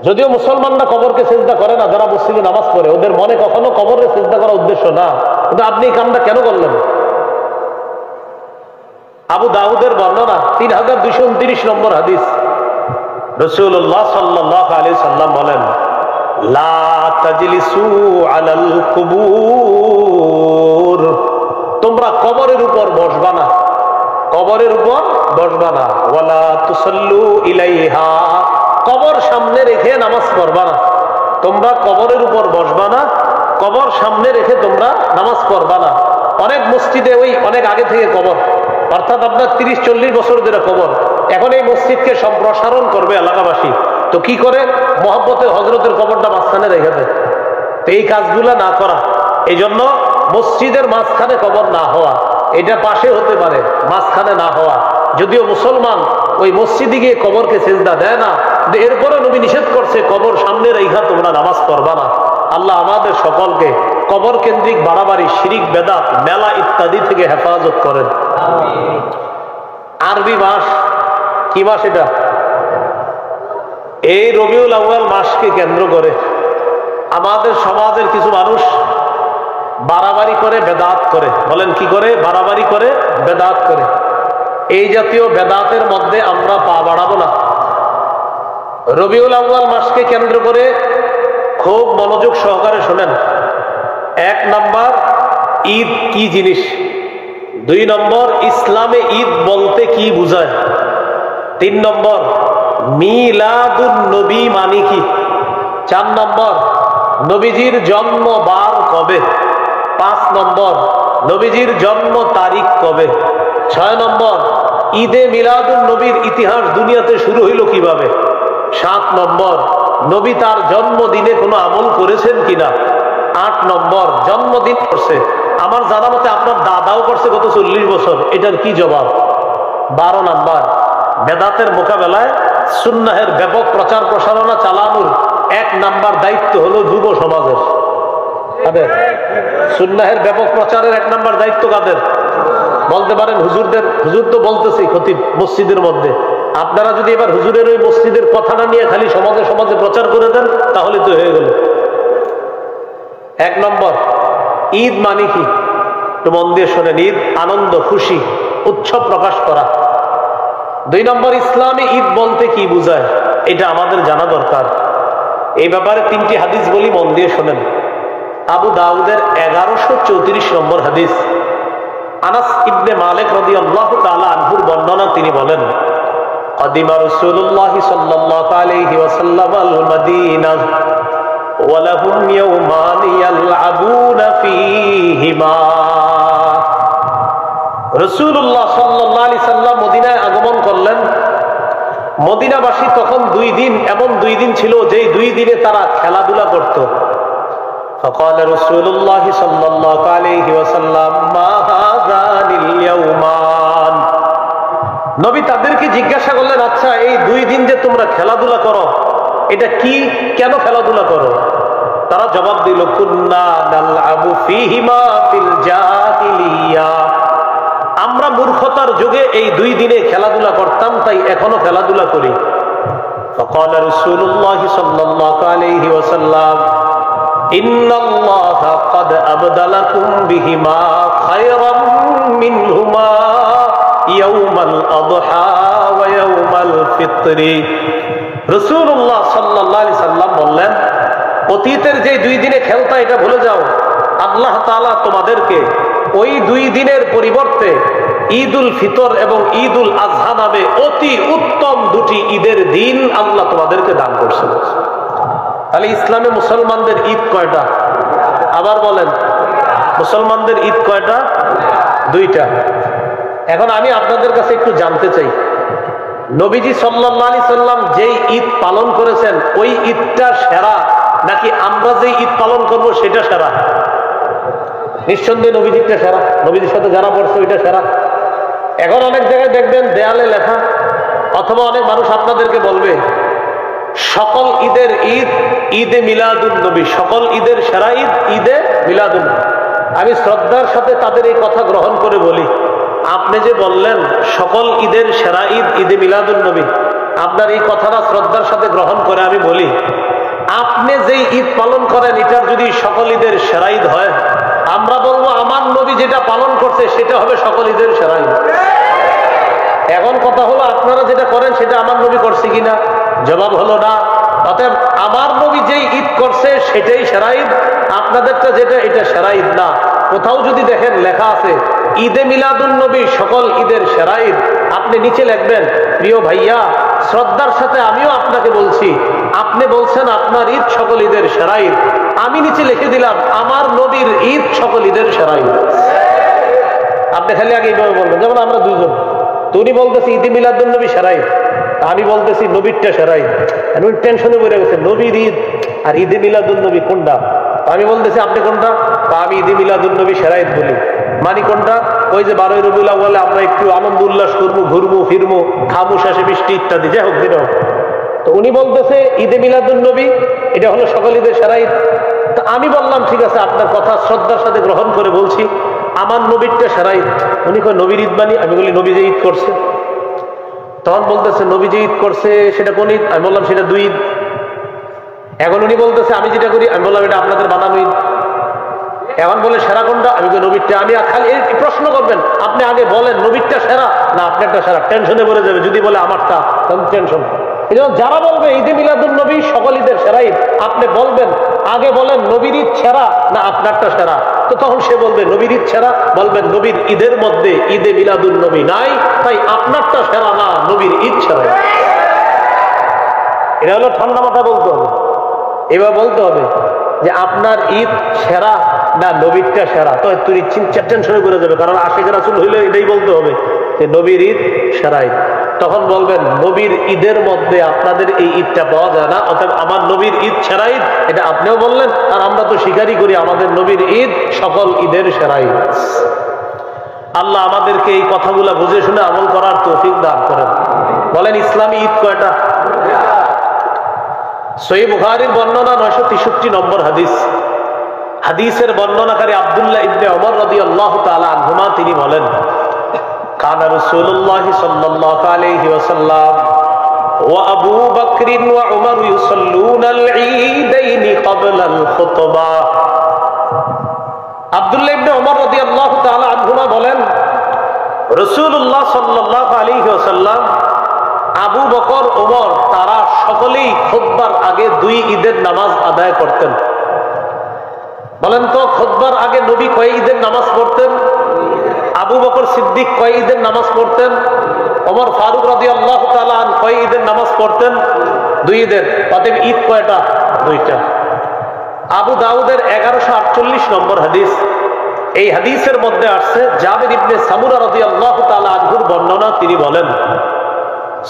যদিও মুসলমানরা কবরকে সিজদা করে না, যারা মসজিদে নামাজ পড়ে, ওদের মনে কখনো কবরকে সিজদা করার উদ্দেশ্য না, কিন্তু আপনি এই কামটা কেন করলেন? আবু দাউদের বর্ণনা 3229 নম্বর হাদিস, রাসূলুল্লাহ সাল্লাল্লাহু আলাইহি সাল্লাম বলেন, লা তাজলিসু আলাল কুবুর, তোমরা কবরের উপর বসবা না, কবরের উপর বসবা না। ওয়ালা তুসাল্লু ইলাইহা, কবর সামনে রেখে নামাজ পড়বা না। তোমরা কবরের উপর বসবা না, কবর সামনে রেখে তোমরা নামাজ পড়বা না। অনেক মসজিদে ওই অনেক আগে থেকে কবর, অর্থাৎ আপনার 30-40 বছর ধরে কবর। এখন এই মসজিদকে সম্প্রসারণ করবে এলাকাবাসী, তো কি করে? মহব্বতের হযরতের কবরটা মাঝখানে রেখে দেয়। তো এই কাজগুলা না করা, এই জন্য মসজিদের মাঝখানে কবর না হওয়া, এটা পাশে হতে পারে, মাঝখানে না হওয়া। যদিও মুসলমান ওই মসজিদে গিয়ে কবরকে সিজদা দেয় না, এরপরে নবী নিষেধ করছে কবর সামনে রেখা তোমরা নামাজ পড়বা না। আল্লাহ আমাদের সকলকে কবর কেন্দ্রিক বাড়াবাড়ি, শিরিক, বেদাত, মেলা ইত্যাদি থেকে হেফাজত করেন। আরবি মাস কি মাস? এটা এই রবিউল আউয়াল মাসকে কেন্দ্র করে আমাদের সমাজের কিছু মানুষ বাড়াবাড়ি করে, বেদাত করে। বলেন কি করে? বাড়াবাড়ি করে, বেদাত করে। এই জাতীয় বেদাতের মধ্যে আমরা পা বাড়াবো না। রবিউল আউয়াল মাসকে কেন্দ্র করে খুব মনোযোগ সহকারে শোনেন। 1 নাম্বার, ঈদ কি জিনিস। 2 নম্বর, ইসলামে ঈদ বলতে কি বোঝায়। 3 নম্বর, মিলাদুন নবী মানে কি। 4 নম্বর, নবীজির জন্ম বার কবে। 5 নম্বর, নবীজির জন্ম তারিখ কবে। 6 নম্বর, ঈদে মিলাদুন নবীর ইতিহাস দুনিয়াতে শুরু হইল কিভাবে। 7 নম্বর, নবী তার জন্মদিনে কোনো আমল করেছেন কিনা। 8 নম্বর, জন্মদিন করছে, আমার জানা মতে আপনার দাদাও করছে গত 40 বছর, এটার কি জবাব। 12 নম্বর, বেদাতের মোকাবেলায় সুন্নাহের ব্যাপক প্রচার প্রসারণা চালানোর 1 নাম্বার দায়িত্ব হলো যুব সমাজের। কাদের? সুন্নাহের ব্যাপক প্রচারের 1 নাম্বার দায়িত্ব কাদের? বলতে পারেন হুজুরদের। হুজুর তো বলতেছি খতিব মসজিদের মধ্যে। আপনারা যদি এবার হুজুরের ওই মসজিদের কথাটা নিয়ে খালি সমাজে সমাজে প্রচার করে দেন, তাহলে তো হয়ে গেল। 1 নম্বর, ঈদ মানে কি? একটু মন দিয়ে শোনেন। ঈদ আনন্দ, খুশি, উৎসব প্রকাশ করা। 2 নম্বর, ইসলামে ঈদ বলতে কি বোঝায়, এটা আমাদের জানা দরকার। এই ব্যাপারে 3টি হাদিস বলি, মন দিয়ে শোনেন। আবু দাউদের 1134 নম্বর হাদিস, আনাস ইবনে মালিক রাদিয়াল্লাহু তাআলা আনহুর বর্ণনা, তিনি বলেন, قدم رسول الله صلى الله عليه وسلم المدينة ولهم يومان يلعبون فيهما। রাসূলুল্লাহ সাল্লাল্লাহু আলাইহি সাল্লাম মদিনায় আগমন করলেন। মদিনাবাসী তখন 2 দিন, এমন 2 দিন ছিল যেই 2 দিনে তারা খেলাধুলা করত। فقال رسول الله صلى الله عليه وسلم ما هذان اليومان। নবী তাদেরকে জিজ্ঞাসা করলেন, আচ্ছা এই 2 দিন যে তোমরা খেলাধুলা করো, এটা কি, কেন খেলাধুলা করো? তারা জবাব দিল, কুন্না নালআবু ফীহিমা ফিল জাহিলিয়া। আমরা মূর্খতার যুগে এই 2 দিনে খেলাধুলা করতাম, তাই এখনো খেলাধুলা করি। فقال رسول الله صلى الله عليه وسلم إن الله قد أبدلكم بهما خيرا منهما يوم الأضحى ويوم الفطر। রাসূলুল্লাহ সাল্লাল্লাহু আলাইহি সাল্লাম বললেন, অতীতের যে 2 দিনে খেলতা এটা ভুলে যাও। আল্লাহ তাআলা তোমাদেরকে ওই 2 দিনের পরিবর্তে ঈদুল ফিতর এবং ঈদুল আজহা নামে অতি উত্তম 2টি ঈদের দিন আল্লাহ তোমাদেরকে দান করছেন। তাহলে ইসলামে মুসলমানদের ঈদ কয়টা? আবার বলেন, মুসলমানদের ঈদ কয়টা? 2টা। এখন আমি আপনাদের কাছে একটু জানতে চাই, নবীজি সাল্লাল্লাহু আলাইহি সাল্লাম যেই ঈদ পালন করেছেন ওই ঈদটা সেরা, নাকি আমরা যেই ঈদ পালন করব সেটা সেরা? নিঃসন্দেহে নবীজিটা সেরা, নবীজির সাথে যারা পড়ছে ওইটা সেরা। এখন অনেক জায়গায় দেখবেন দেয়ালে লেখা, অথবা অনেক মানুষ আপনাদেরকে বলবে সকল ঈদের ঈদ ঈদে মিলাদুন নবী, সকল ঈদের সেরা ঈদ ঈদে মিলাদুন নবী। আমি শ্রদ্ধার সাথে তাদের এই কথা গ্রহণ করে বলি, আপনি যে বললেন সকল ঈদের সেরা ঈদ ঈদে মিলাদুন নবী, আপনার এই কথাটা শ্রদ্ধার সাথে গ্রহণ করে আমি বলি, আপনি যেই ঈদ পালন করেন এটার যদি সকল ঈদের সেরা ঈদ হয়, আমরা বলবো আমার নবী যেটা পালন করছে সেটা হবে সকল ঈদের সেরা ঈদ। এখন কথা হলো আপনারা যেটা করেন সেটা আমার নবী করছে কিনা? জবাব হলো না। অতএব আমার নবী যেই ঈদ করছে সেটাই সেরা ঈদ, আপনাদেরটা যেটা এটা সেরা ঈদ না। কোথাও যদি দেখেন লেখা আছে ঈদে মিলাদুন নবী সকল ঈদের সেরা ঈদ, আপনি নিচে লিখবেন, প্রিয় ভাইয়া শ্রদ্ধার সাথে আমিও আপনাকে বলছি, আপনি বলছেন আপনার ঈদ সকল ঈদের সেরা ঈদ, আমি নিচে লিখে দিলাম আমার নবীর ঈদ সকল ঈদের সেরা ঈদ। আপনি খালি আগে এইভাবে বলবেন, যেমন আমরা 2 জন, তুমি বলতেছি ঈদে মিলাদুন নবী সেরা ঈদ, আমি বলতেছি নবীরটা সেরা ঈদ। উনি টেনশনে পড়ে গেছে, নবীর ঈদ আর ঈদে মিলাদুন নবী কোনটা? আমি বলতেছি আপনি কোনটা? আমি ঈদে মিলাদুন নবী সেরা ঈদ বলি। মানি কোনটা? ওই যে 12ই রবিউল আউয়ালে আমরা একটু আনন্দ উল্লাস করবো, ঘুরবো ফিরবো, খাবো, শেষে বৃষ্টি ইত্যাদি, যাই হোক দিন। তো উনি বলতেছে ঈদে মিলাদুন নবী এটা হলো সকল ঈদের সেরা ঈদ। তো আমি বললাম ঠিক আছে, আপনার কথা শ্রদ্ধার সাথে গ্রহণ করে বলছি আমার নবীরটা সেরা ঈদ। উনি কয় নবীর ঈদ মানি? আমি বলি নবী যে ঈদ করছে। তখন বলতেছে নবী যে ঈদ করছে সেটা কোন ঈদ? আমি বললাম সেটা 2 ঈদ। এখন উনি বলতেছে আমি যেটা করি, আমি বললাম এটা আপনাদের বানানো ঈদ। এখন বলে সেরা কোনটা? আমি বলি নবীরটা। আমি খালি এই প্রশ্ন করবেন, আপনি আগে বলেন নবীরটা সেরা না আপনারটা সেরা, টেনশনে পড়ে যাবে। যদি বলে আমারটা, তখন টেনশন। এই জন্য যারা বলবে ঈদে মিলাদুন নবী সকল ঈদের সেরা ঈদ, আপনি বলবেন আগে বলেন নবীর ঈদ সেরা না আপনারটা সেরা। তো তখন সে বলবে নবীর ঈদ সেরা, বলবেন নবীর ঈদের মধ্যে ঈদে মিলাদুন নবী নাই, তাই আপনারটা সেরা না, নবীর ঈদ সেরা। এটা হলো ঠান্ডা মাথা বলতে হবে। এবার বলতে হবে যে আপনার ঈদ সেরা না নবীরটা সেরা, তো তুই টেনশনে করে যাবে, কারণ আশিকের রাসূল হইলে এটাই বলতে হবে যে নবীর ঈদ সেরা ঈদ। তখন বলবেন নবীর ঈদের মধ্যে আপনাদের এই ঈদটা পাওয়া যায় না, অতএব আমার নবীর ঈদ সেরা ঈদ, এটা আপনিও বললেন, আর আমরা তো স্বীকারই করি আমাদের নবীর ঈদ সকল ঈদের সেরা ঈদ। আল্লাহ আমাদেরকে এই কথাগুলা বুঝে শুনে আমল করার তৌফিক দান করেন। বলেন ইসলামী ঈদ কয়টা? সহিহ বুখারীর বর্ণনা 963 নম্বর হাদিস। হাদিসের বর্ণনাকারী আব্দুল্লাহ ইবনে ওমর রাদিয়াল্লাহু তাআলা আনহুমা, তিনি বলেন কানা রাসূলুল্লাহ সাল্লাল্লাহু আলাইহি ওয়াসাল্লাম ওয়া আবু বকর ওয়া উমর ইউসাল্লুনাল ঈদাইন ক্বাবলাল খুতবা। আব্দুল্লাহ ইবনে ওমর রাদিয়াল্লাহু তাআলা আনহুমা বলেন রাসূলুল্লাহ সাল্লাল্লাহু আলাইহি ওয়াসাল্লাম, আবু বকর, ওমর তারা সকলেই খুতবার আগে 2 ঈদের নামাজ আদায় করতেন। বলেন তো খুতবার আগে নবী কয় ঈদের নামাজ পড়তেন? আবু বকর সিদ্দিক কয় ঈদের নামাজ পড়তেন? ওমর ফারুক রাদিয়াল্লাহু তাআলা আনহু কয় ঈদের নামাজ পড়তেন? 2 ঈদের। তাতে ঈদ কয়টা? 2টা। আবু দাউদের 1148 নম্বর হাদিস। এই হাদিসের মধ্যে আসছে জাবির ইবনে সামুরা রাদিয়াল্লাহু তাআলা আনহুর বর্ণনা। তিনি বলেন,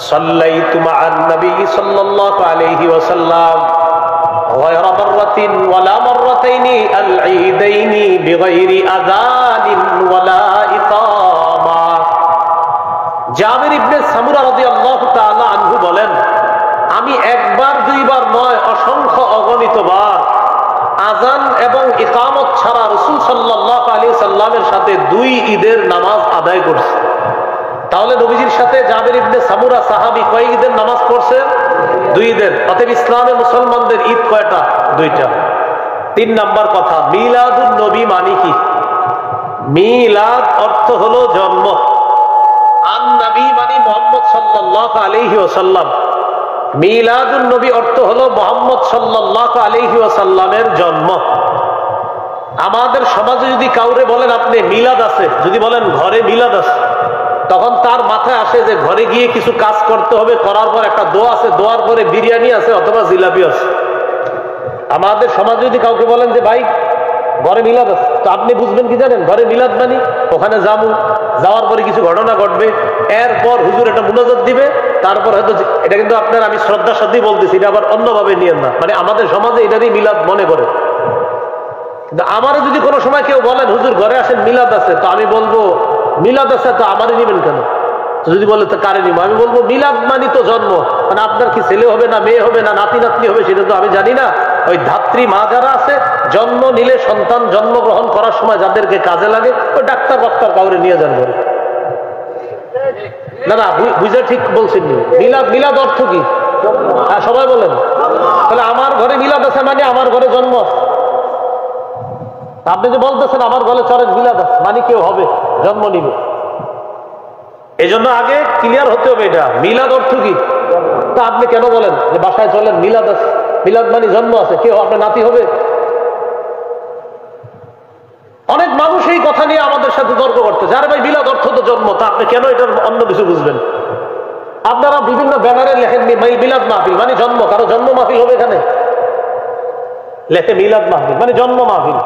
সাল্লাইতু মা'আন নবী সাল্লাল্লাহু আলাইহি ওয়াসাল্লাম গায়রা মাররাতিন ওয়ালা মাররাতাইনি আল-ঈদাইনি বিগাইরি আযানিন ওয়ালা ইকামা। জাবির ইবনে সামুরা রাদিয়াল্লাহু তাআলা আনহু বলেন, আমি একবার দুইবার নয়, অসংখ্য অগণিতবার আযান এবং ইকামত ছাড়া রাসূল সাল্লাল্লাহু আলাইহি সাল্লামের সাথে 2 ঈদের নামাজ আদায় করছি। তাহলে নবীজির সাথে জাবির ইবনে সামুরা সাহাবী কয় ঈদের নামাজ পড়ছে? 2 ঈদের। অতএব ইসলামে মুসলমানদের ঈদ কয়টা? 2টা। 3 নাম্বার কথা, মিলাদুন নবী মানে কি? মিলাদ অর্থ হলো জন্ম। আন নবী মানে মুহাম্মদ সাল্লাল্লাহু আলাইহি ওয়াসাল্লাম। মিলাদুন নবী অর্থ হলো মুহাম্মদ সাল্লাল্লাহু আলাইহি ওয়াসাল্লামের জন্ম। আমাদের সমাজে যদি কাউরে বলেন আপনি মিলাদ আছে, যদি বলেন ঘরে মিলাদ আছে, তখন তার মাথায় আসে যে ঘরে গিয়ে কিছু কাজ করতে হবে, করার পর একটা দোয়া আছে, দোয়ার পরে বিরিয়ানি আছে অথবা জিলাপি আছে। আমাদের সমাজে যদি কাউকে বলেন যে ভাই ঘরে মিলাদ আছে, তো আপনি বুঝবেন কি জানেন? ঘরে মিলাদ মানি ওখানে যাবো, যাওয়ার পরে কিছু ঘটনা ঘটবে, এরপর হুজুর এটা মুনাজাত দিবে, তারপর হয়তো এটা কিন্তু আপনার আমি শ্রদ্ধার সাথেই বলতেছি, এটা আবার অন্যভাবে নিয়েন না, মানে আমাদের সমাজে এটারই মিলাদ মনে করে। কিন্তু আমারও যদি কোনো সময় কেউ বলেন হুজুর ঘরে আসেন মিলাদ আছে, তো আমি বলবো মিলাদ আছে তো আমারই নিবেন কেন? যদি বলে তো কারে নিব? আমি বলবো মিলাদ মানি তো জন্ম, মানে আপনার কি ছেলে হবে না মেয়ে হবে না নাতি নাতনি হবে সেটা তো আমি জানি না। ওই ধাত্রী মা যারা আছে, জন্ম নিলে সন্তান জন্মগ্রহণ করার সময় যাদেরকে কাজে লাগে, ওই ডাক্তার কাউরে নিয়ে যান ঘরে। না না, বুঝে ঠিক বলছেন। মিলাদ, মিলাদ অর্থ কি? হ্যাঁ সবাই বলেন। তাহলে আমার ঘরে মিলাদ আছে মানে আমার ঘরে জন্ম আছে। আপনি যে বলতেছেন আমার ঘরে চরের মিলাদ আছে মানে কেউ হবে, জন্ম নিবে। এই জন্য আগে ক্লিয়ার হতে হবে এটা মিলাদ অর্থ কি। তা আপনি কেন বলেন যে বাসায় চলেন মিলাদ আছে, মিলাদ মানে জন্ম আছে, কেউ আপনার নাতি হবে? অনেক মানুষ এই কথা নিয়ে আমাদের সাথে তর্ক করতেছে, আরে ভাই মিলাদ অর্থ তো জন্ম, তা আপনি কেন এটার অন্য কিছু বুঝবেন? আপনারা বিভিন্ন ব্যানারে লেখেন মিলাদ মাহফিল মানে জন্ম, কারো জন্ম মাহফিল হবে এখানে? লেখে মিলাদ মাহফিল মানে জন্ম মাহফিল।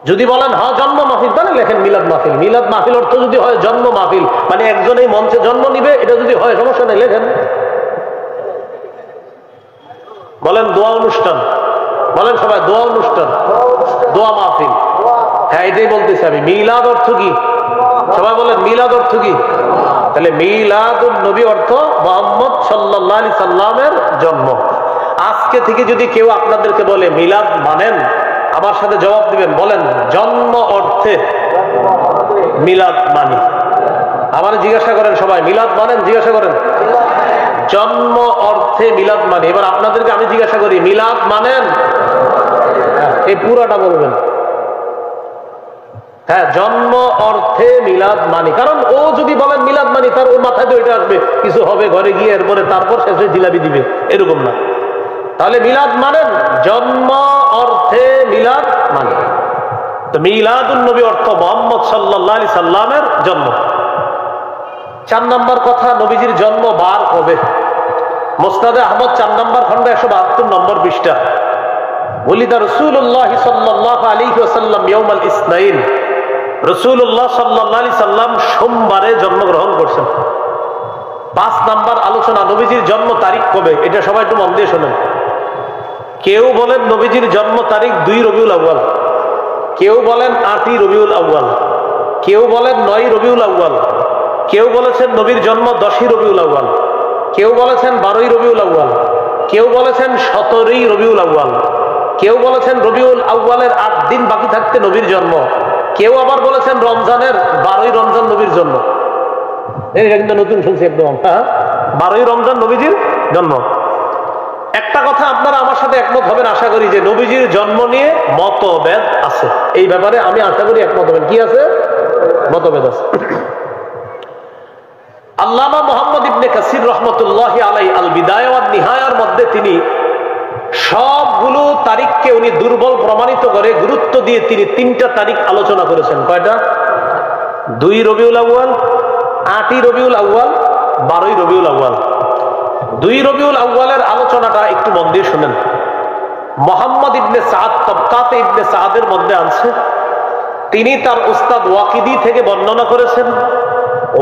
যদি বলেন হ্যাঁ জন্ম মাহফিল, তাহলে লেখেন মিলাদ মাহফিল। মিলাদ মাহফিল অর্থ যদি হয় জন্ম মাহফিল, মানে একজন এই মঞ্চে জন্ম নিবে, এটা যদি হয় সমস্যা নেই, লেখেন। বলেন দোয়া অনুষ্ঠান, বলেন সবাই দোয়া অনুষ্ঠান, দোয়া মাহফিল। হ্যাঁ এটাই বলতেছি আমি। মিলাদ অর্থ কি? সবাই বলেন মিলাদ অর্থ কি? তাহলে মিলাদুন নবী অর্থ মুহাম্মদ সাল্লাল্লাহু আলাইহি সাল্লামের জন্ম। আজকে থেকে যদি কেউ আপনাদেরকে বলে মিলাদ মানেন, আমার সাথে জবাব দিবেন, বলেন জন্ম অর্থে মিলাদ মানি। আমার জিজ্ঞাসা করেন সবাই মিলাদ মানেন? জিজ্ঞাসা করেন। জন্ম অর্থে মিলাদ মানি। এবার আপনাদেরকে আমি জিজ্ঞাসা করি মিলাদ মানেন? এই পুরাটা বলবেন। হ্যাঁ জন্ম অর্থে মিলাদ মানি। কারণ ও যদি বলেন মিলাদ মানি, তার ওর মাথায় তো এটা আসবে কিছু হবে ঘরে গিয়ে, এরপরে তারপর শেষে জিলাপি দিবে, এরকম না। তাহলে মিলাদ মানেন জন্ম অর্থে মিলাদ মানে। তো মিলাদুন নবী অর্থ মুহাম্মদ সাল্লাল্লাহু আলাইহি সাল্লামের জন্ম। 4 নম্বর কথা, নবীজির জন্ম বার কবে? মুসনাদে আহমদ 4 নম্বর খন্ড 172 নম্বর পৃষ্ঠা। ওলিদা রাসূলুল্লাহ সাল্লাল্লাহু আলাইহি ওয়াসাল্লাম ইয়াউমাল ইসনাইন। রাসূলুল্লাহ সাল্লাল্লাহু আলাইহি সাল্লাম সোমবারে জন্মগ্রহণ করছেন। 5 নম্বর আলোচনা, নবীজির জন্ম তারিখ কবে? এটা সবাই একটু মন দিয়ে শোনেন। কেউ বলেন নবীজির জন্ম তারিখ 2 রবিউল আউয়াল, কেউ বলেন 8ই রবিউল আউয়াল, কেউ বলেন 9ই রবিউল আউয়াল, কেউ বলেছেন নবীর জন্ম 10ই রবিউল আউয়াল, কেউ বলেছেন 12ই রবিউল আউয়াল, কেউ বলেছেন 17ই রবিউল আউয়াল, কেউ বলেছেন রবিউল আউয়ালের 8 দিন বাকি থাকতে নবীর জন্ম, কেউ আবার বলেছেন রমজানের 12ই রমজান নবীর জন্ম। এটা কিন্তু নতুন শুনছি একদম। হ্যাঁ 12ই রমজান নবীজির জন্ম। একটা কথা আপনারা আমার সাথে একমত হবেন আশা করি, যে নবীজির জন্ম নিয়ে মতভেদ আছে। এই ব্যাপারে আমি আশা করি একমত হবেন। কি আছে? মতভেদ আছে। আল্লামা মুহাম্মদ ইবনে কাসির রহমতুল্লাহি আলাইহি আল বিদায়া ওয়ান নিহায়ার মধ্যে তিনি সবগুলো তারিখকে উনি দুর্বল প্রমাণিত করে গুরুত্ব দিয়ে তিনি 3টা তারিখ আলোচনা করেছেন। কয়টা? 2 রবিউল আউয়াল, 8ই রবিউল আউয়াল, 12ই রবিউল আউয়াল। 2 রবিউল আউয়ালের আলোচনাটা একটু মন দিয়ে শুনেন। মুহাম্মদ ইবনে সাদ তাবকাতে ইবনে সাদের মধ্যে আছে, তিনি তার উস্তাদ ওয়াকিদি থেকে বর্ণনা করেছেন,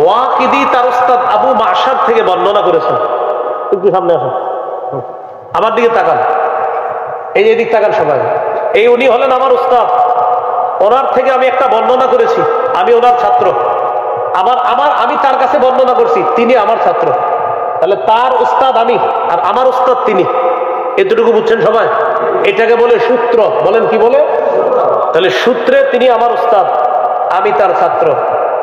ওয়াকিদি তার উস্তাদ আবু মাশার থেকে বর্ণনা করেছেন। একটু সামনে আসুন, আমার দিকে তাকান, এই এদিক তাকান সবাই। এই উনি হলেন আমার উস্তাদ, ওনার থেকে আমি একটা বর্ণনা করেছি, আমি ওনার ছাত্র। আমি তার কাছে বর্ণনা করছি, তিনি আমার ছাত্র। তাহলে তার উস্তাদ আমি আর আমার উস্তাদ তিনি, এতটুকু বুঝছেন সবাই? এটাকে বলে সূত্র। বলেন কি বলে? তাহলে সূত্রে তিনি আমার উস্তাদ, আমি তার ছাত্র।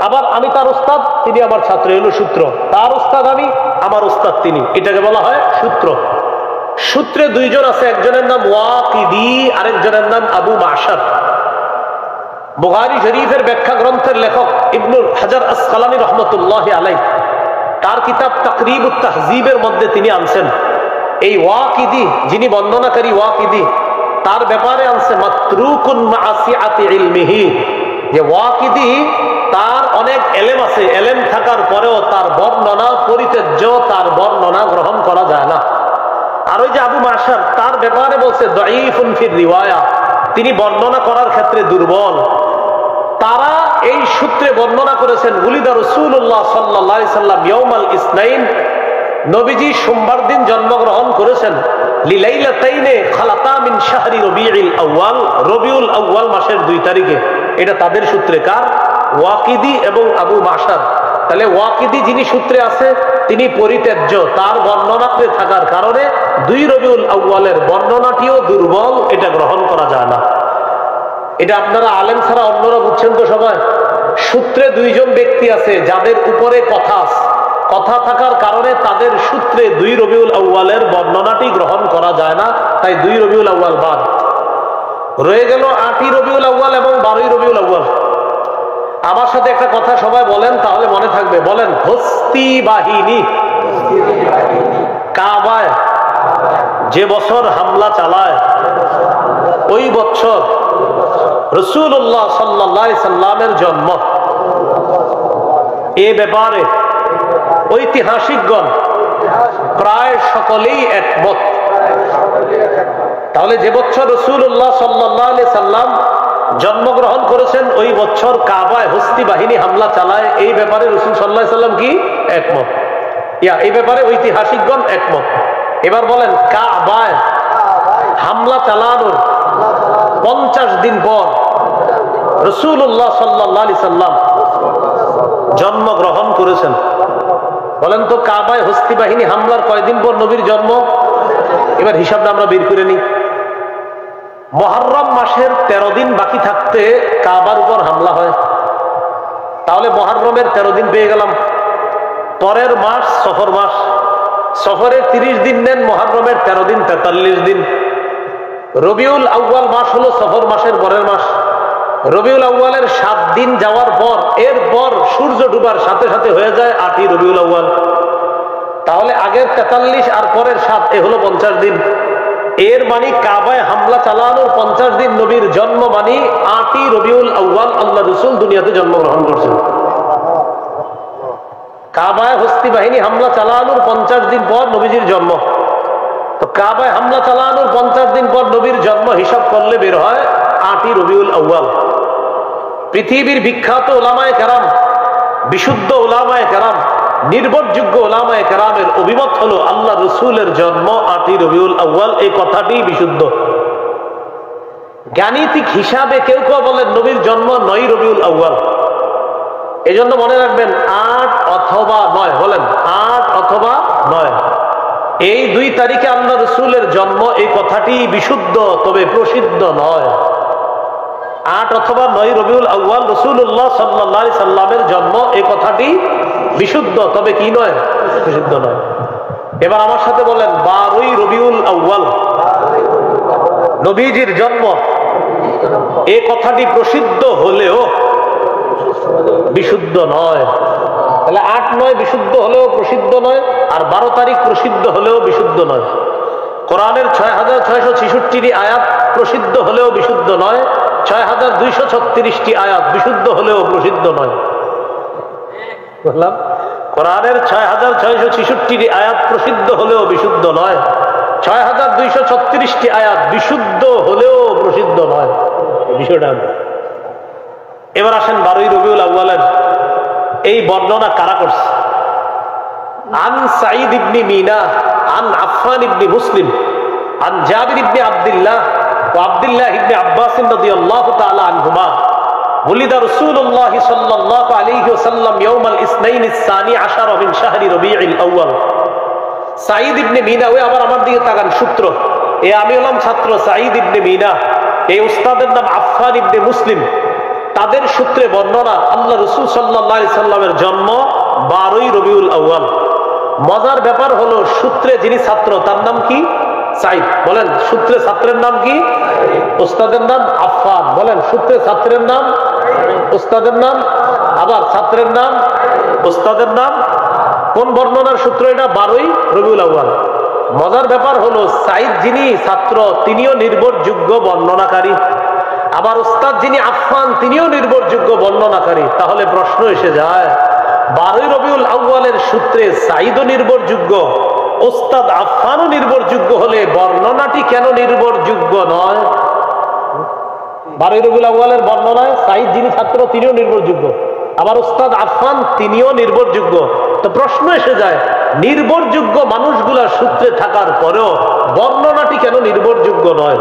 আবার আমি তার উস্তাদ, তিনি আমার ছাত্র, এলো সূত্র। তার উস্তাদ আমি, আমার উস্তাদ তিনি, এটাকে বলা হয় সূত্র। সূত্রে 2 জন আছে, একজনের নাম ওয়াকিদি, আরেকজনের নাম আবু মাশার। বুখারী শরীফের ব্যাখ্যা গ্রন্থের লেখক ইবনুল হাজার আসকালানী রহমতুল্লাহি আলাইহি তার কিতাব তাকরিবুত তাহযীবের মধ্যে তিনি আনছেন এই ওয়াকিদি, যিনি বর্ণনাকারী ওয়াকিদি, তার ব্যাপারে আনছে মাতরুকুন মাআসিআতি ইলমিহি, যে ওয়াকিদি তার অনেক এলেম আছে, এলেম থাকার পরেও তার বর্ণনা পরিত্যাজ্য, তার বর্ণনা গ্রহণ করা যায় না। আর ওই যে আবু মাশার, তার ব্যাপারে বলছে দাঈফুন ফির রিওয়ায়া, তিনি বর্ণনা করার ক্ষেত্রে দুর্বল। তারা এই সূত্রে বর্ণনা করেছেন উলিদা রাসূলুল্লাহ সাল্লাল্লাহু আলাইহি সাল্লাম ইয়াউমাল ইসনাইন, নবীজি সোমবার দিন জন্মগ্রহণ করেছেন। লিলাইলাতাইনে খালাতা মিন শাহরি রবিউল আউয়াল, রবিউল আউয়াল মাসের 2 তারিখে। এটা তাদের সূত্রে। কার? ওয়াকিদি এবং আবু মাশার। তাহলে ওয়াকিদি যিনি সূত্রে আছে তিনি পরিত্যাজ্য, তার বর্ণনাতে থাকার কারণে 2 রবিউল আউয়ালের বর্ণনাটিও দুর্বল, এটা গ্রহণ করা যায় না। এটা আপনারা আলেম ছাড়া অন্যরা বুঝছেন তো সবাই? সূত্রে 2 জন ব্যক্তি আছে যাদের উপরে কথা থাকার কারণে তাদের সূত্রে 2 রবিউল আউয়ালের বর্ণনাটি গ্রহণ করা যায় না, তাই 2 রবিউল আউয়াল বাদ রয়ে গেল। 8ই রবিউল আউয়াল এবং 12ই রবিউল আউয়াল। আমার সাথে একটা কথা সবাই বলেন, তাহলে মনে থাকবে। বলেন, হস্তি বাহিনী কাবায় যে বছর হামলা চালায়, ওই বছর রাসূলুল্লাহ সাল্লাল্লাহু আলাইহি সাল্লামের জন্ম। এ ব্যাপারে ঐতিহাসিকগণ প্রায় সকলেই একমত। তাহলে যে বছর রাসূলুল্লাহ সাল্লাল্লাহু আলাইহি সাল্লাম জন্মগ্রহণ করেছেন, ওই বছর কাবায় হস্তি বাহিনী হামলা চালায়, এই ব্যাপারে রাসূল সাল্লাল্লাহু আলাইহি সাল্লাম কি একমত? এই ব্যাপারে ঐতিহাসিকগণ একমত। এবার বলেন, কাবায় হামলা চালানোর 50 দিন পর রাসূলুল্লাহ সাল্লাল্লাহু আলাইহি সাল্লাম জন্মগ্রহণ করেছেন। বলেন তো, কাবায় হস্তি বাহিনী হামলার কয়দিন পর নবীর জন্ম? এবার হিসাবটা আমরা বের করে নিই। মুহররম মাসের 13 দিন বাকি থাকতে কাবার উপর হামলা হয়। তাহলে মুহররমের 13 দিন পেয়ে গেলাম। পরের মাস সফর মাস, সফরের 30 দিন নেন, মুহররমের 13 দিন 43 দিন। রবিউল আউয়াল মাস হলো সফর মাসের পরের মাস। রবিউল আউয়ালের 7 দিন যাওয়ার পর, এরপর সূর্য ডুবার সাথে সাথে হয়ে যায় 8ই রবিউল আউয়াল। তাহলে আগের 43 আর পরের 7, এ হলো 50 দিন। এর মানে কাবায় হামলা চালানোর 50 দিন নবীর জন্ম, মানে 8ই রবিউল আউয়াল আল্লাহ রাসূল দুনিয়াতে জন্মগ্রহণ করছেন। কাবায় হস্তি বাহিনী হামলা চালানোর 50 দিন পর নবীজির জন্ম। তো কাবায় হামলা চালানোর 50 দিন পর নবীর জন্ম হিসাব করলে বের হয় 8ই রবিউল আউয়াল। পৃথিবীর বিখ্যাত উলামায়ে কেরাম, বিশুদ্ধ উলামায়ে কেরাম, নির্ভরযোগ্য উলামায়ে কেরামের অভিমত হলো আল্লাহ রাসূলের জন্ম 8ই রবিউল আউয়াল। এই কথাটি বিশুদ্ধ। গাণিতিক হিসাবে কেউ কেউ বলেন নবীর জন্ম 9ই রবিউল আউয়াল। এজন্য মনে রাখবেন 8 অথবা 9। বলেন 8 অথবা 9, এই 2 তারিখে আল্লাহ রাসূলের জন্ম। এই কথাটি বিশুদ্ধ, তবে প্রসিদ্ধ নয়। 8 অথবা 9 রবিউল আউয়াল রাসূলুল্লাহ সাল্লাল্লাহু আলাইহি সাল্লামের জন্ম, এই কথাটি বিশুদ্ধ, তবে কি নয়? প্রসিদ্ধ নয়। এবার আমার সাথে বলেন 12ই রবিউল আউয়াল নবীজির জন্ম। এই কথাটি প্রসিদ্ধ হলেও বিশুদ্ধ নয়। তাহলে 8-9 বিশুদ্ধ হলেও প্রসিদ্ধ নয়, আর 12 তারিখ প্রসিদ্ধ হলেও বিশুদ্ধ নয়। কোরআনের 6666টি আয়াত প্রসিদ্ধ হলেও বিশুদ্ধ নয়, 6236টি আয়াত বিশুদ্ধ হলেও প্রসিদ্ধ নয়। বললাম কোরআনের 6666টি আয়াত প্রসিদ্ধ হলেও বিশুদ্ধ নয়, 6236টি আয়াত বিশুদ্ধ হলেও প্রসিদ্ধ নয়। বিষয়টা এবার আসেন 12ই রবিউল আউয়ালের এই বর্ণনা কারা করছে? আন সাঈদ ইবনে মিনা আন আফফান ইবনে মুসলিম আন জাবির ইবনে আব্দুল্লাহ ওয়া আব্দুল্লাহ ইবনে আব্বাস রাদিয়াল্লাহু তাআলা আনহুমা ওলিদা রাসূলুল্লাহ সাল্লাল্লাহু আলাইহি ওয়াসাল্লাম ইয়াউমাল ইসনাইন আস-সানি আশারা মিন শাহরি রবিউল আউয়াল। সাঈদ ইবনে মিনা, ওই আবার আমার দিকে তাকান, সূত্র আমি হলাম ছাত্র সাঈদ ইবনে মিনা, এই উস্তাদের নাম আফফান ইবনে মুসলিম। তাদের সূত্রে বর্ণনা আল্লাহ রাসূল সাল্লাল্লাহু আলাইহি সাল্লামের জন্ম 12ই রবিউল আউয়াল। মজার ব্যাপার হলো সূত্রে যিনি ছাত্র তার নাম কি? সাঈদ। বলেন সূত্রে ছাত্রের নাম কি? উস্তাদের নাম আফফান। বলেন সূত্রে ছাত্রের নাম, উস্তাদের নাম, আবার ছাত্রের নাম, উস্তাদের নাম। কোন বর্ণনার সূত্র এটা? 12ই রবিউল আউয়াল। মজার ব্যাপার হলো সাঈদ যিনি ছাত্র তিনিও নির্ভরযোগ্য বর্ণনাকারী, আবার উস্তাদ যিনি আফফান তিনিও নির্ভরযোগ্য বর্ণনাকারী। তাহলে প্রশ্ন এসে যায় 12ই রবিউল আউয়ালের সূত্রে সাঈদও নির্ভরযোগ্য, উস্তাদ আফফানও নির্ভরযোগ্য হলে বর্ণনাটি কেন নির্ভরযোগ্য নয়? 12ই রবিউল আউয়ালের বর্ণনায় সাঈদ যিনি ছাত্র তিনিও নির্ভরযোগ্য, আবার উস্তাদ আফফান তিনিও নির্ভরযোগ্য। তো প্রশ্ন এসে যায় নির্ভরযোগ্য মানুষগুলা সূত্রে থাকার পরেও বর্ণনাটি কেন নির্ভরযোগ্য নয়?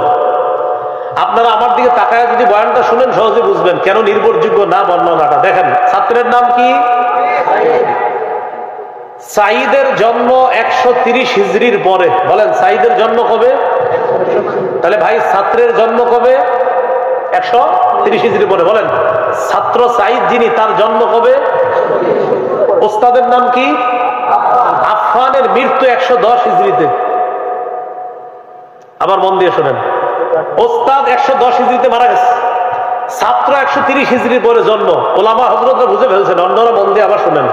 আপনারা আমার দিকে তাকায় যদি বয়ানটা শুনেন সহজে বুঝবেন কেন নির্ভরযোগ্য না বর্ণনাটা। দেখেন ছাত্রের নাম কি? সাঈদের জন্ম 130 হিজরির পরে। বলেন সাঈদের জন্ম কবে? তাহলে ভাই ছাত্রের জন্ম কবে? 130 হিজরির পরে। বলেন ছাত্র সাঈদ যিনি তার জন্ম কবে? ওস্তাদের নাম কি? আফফানের মৃত্যু 110 হিজরিতে। আবার মন দিয়ে শোনেন, ওস্তাদ 110 হিজরিতে মারা গেছে, ছাত্র 130 হিজরির পরে জন্ম। ওলামা হযরতরা বুঝে ফেলছেন, অন্যরা মন দিয়ে আবার শোনেন।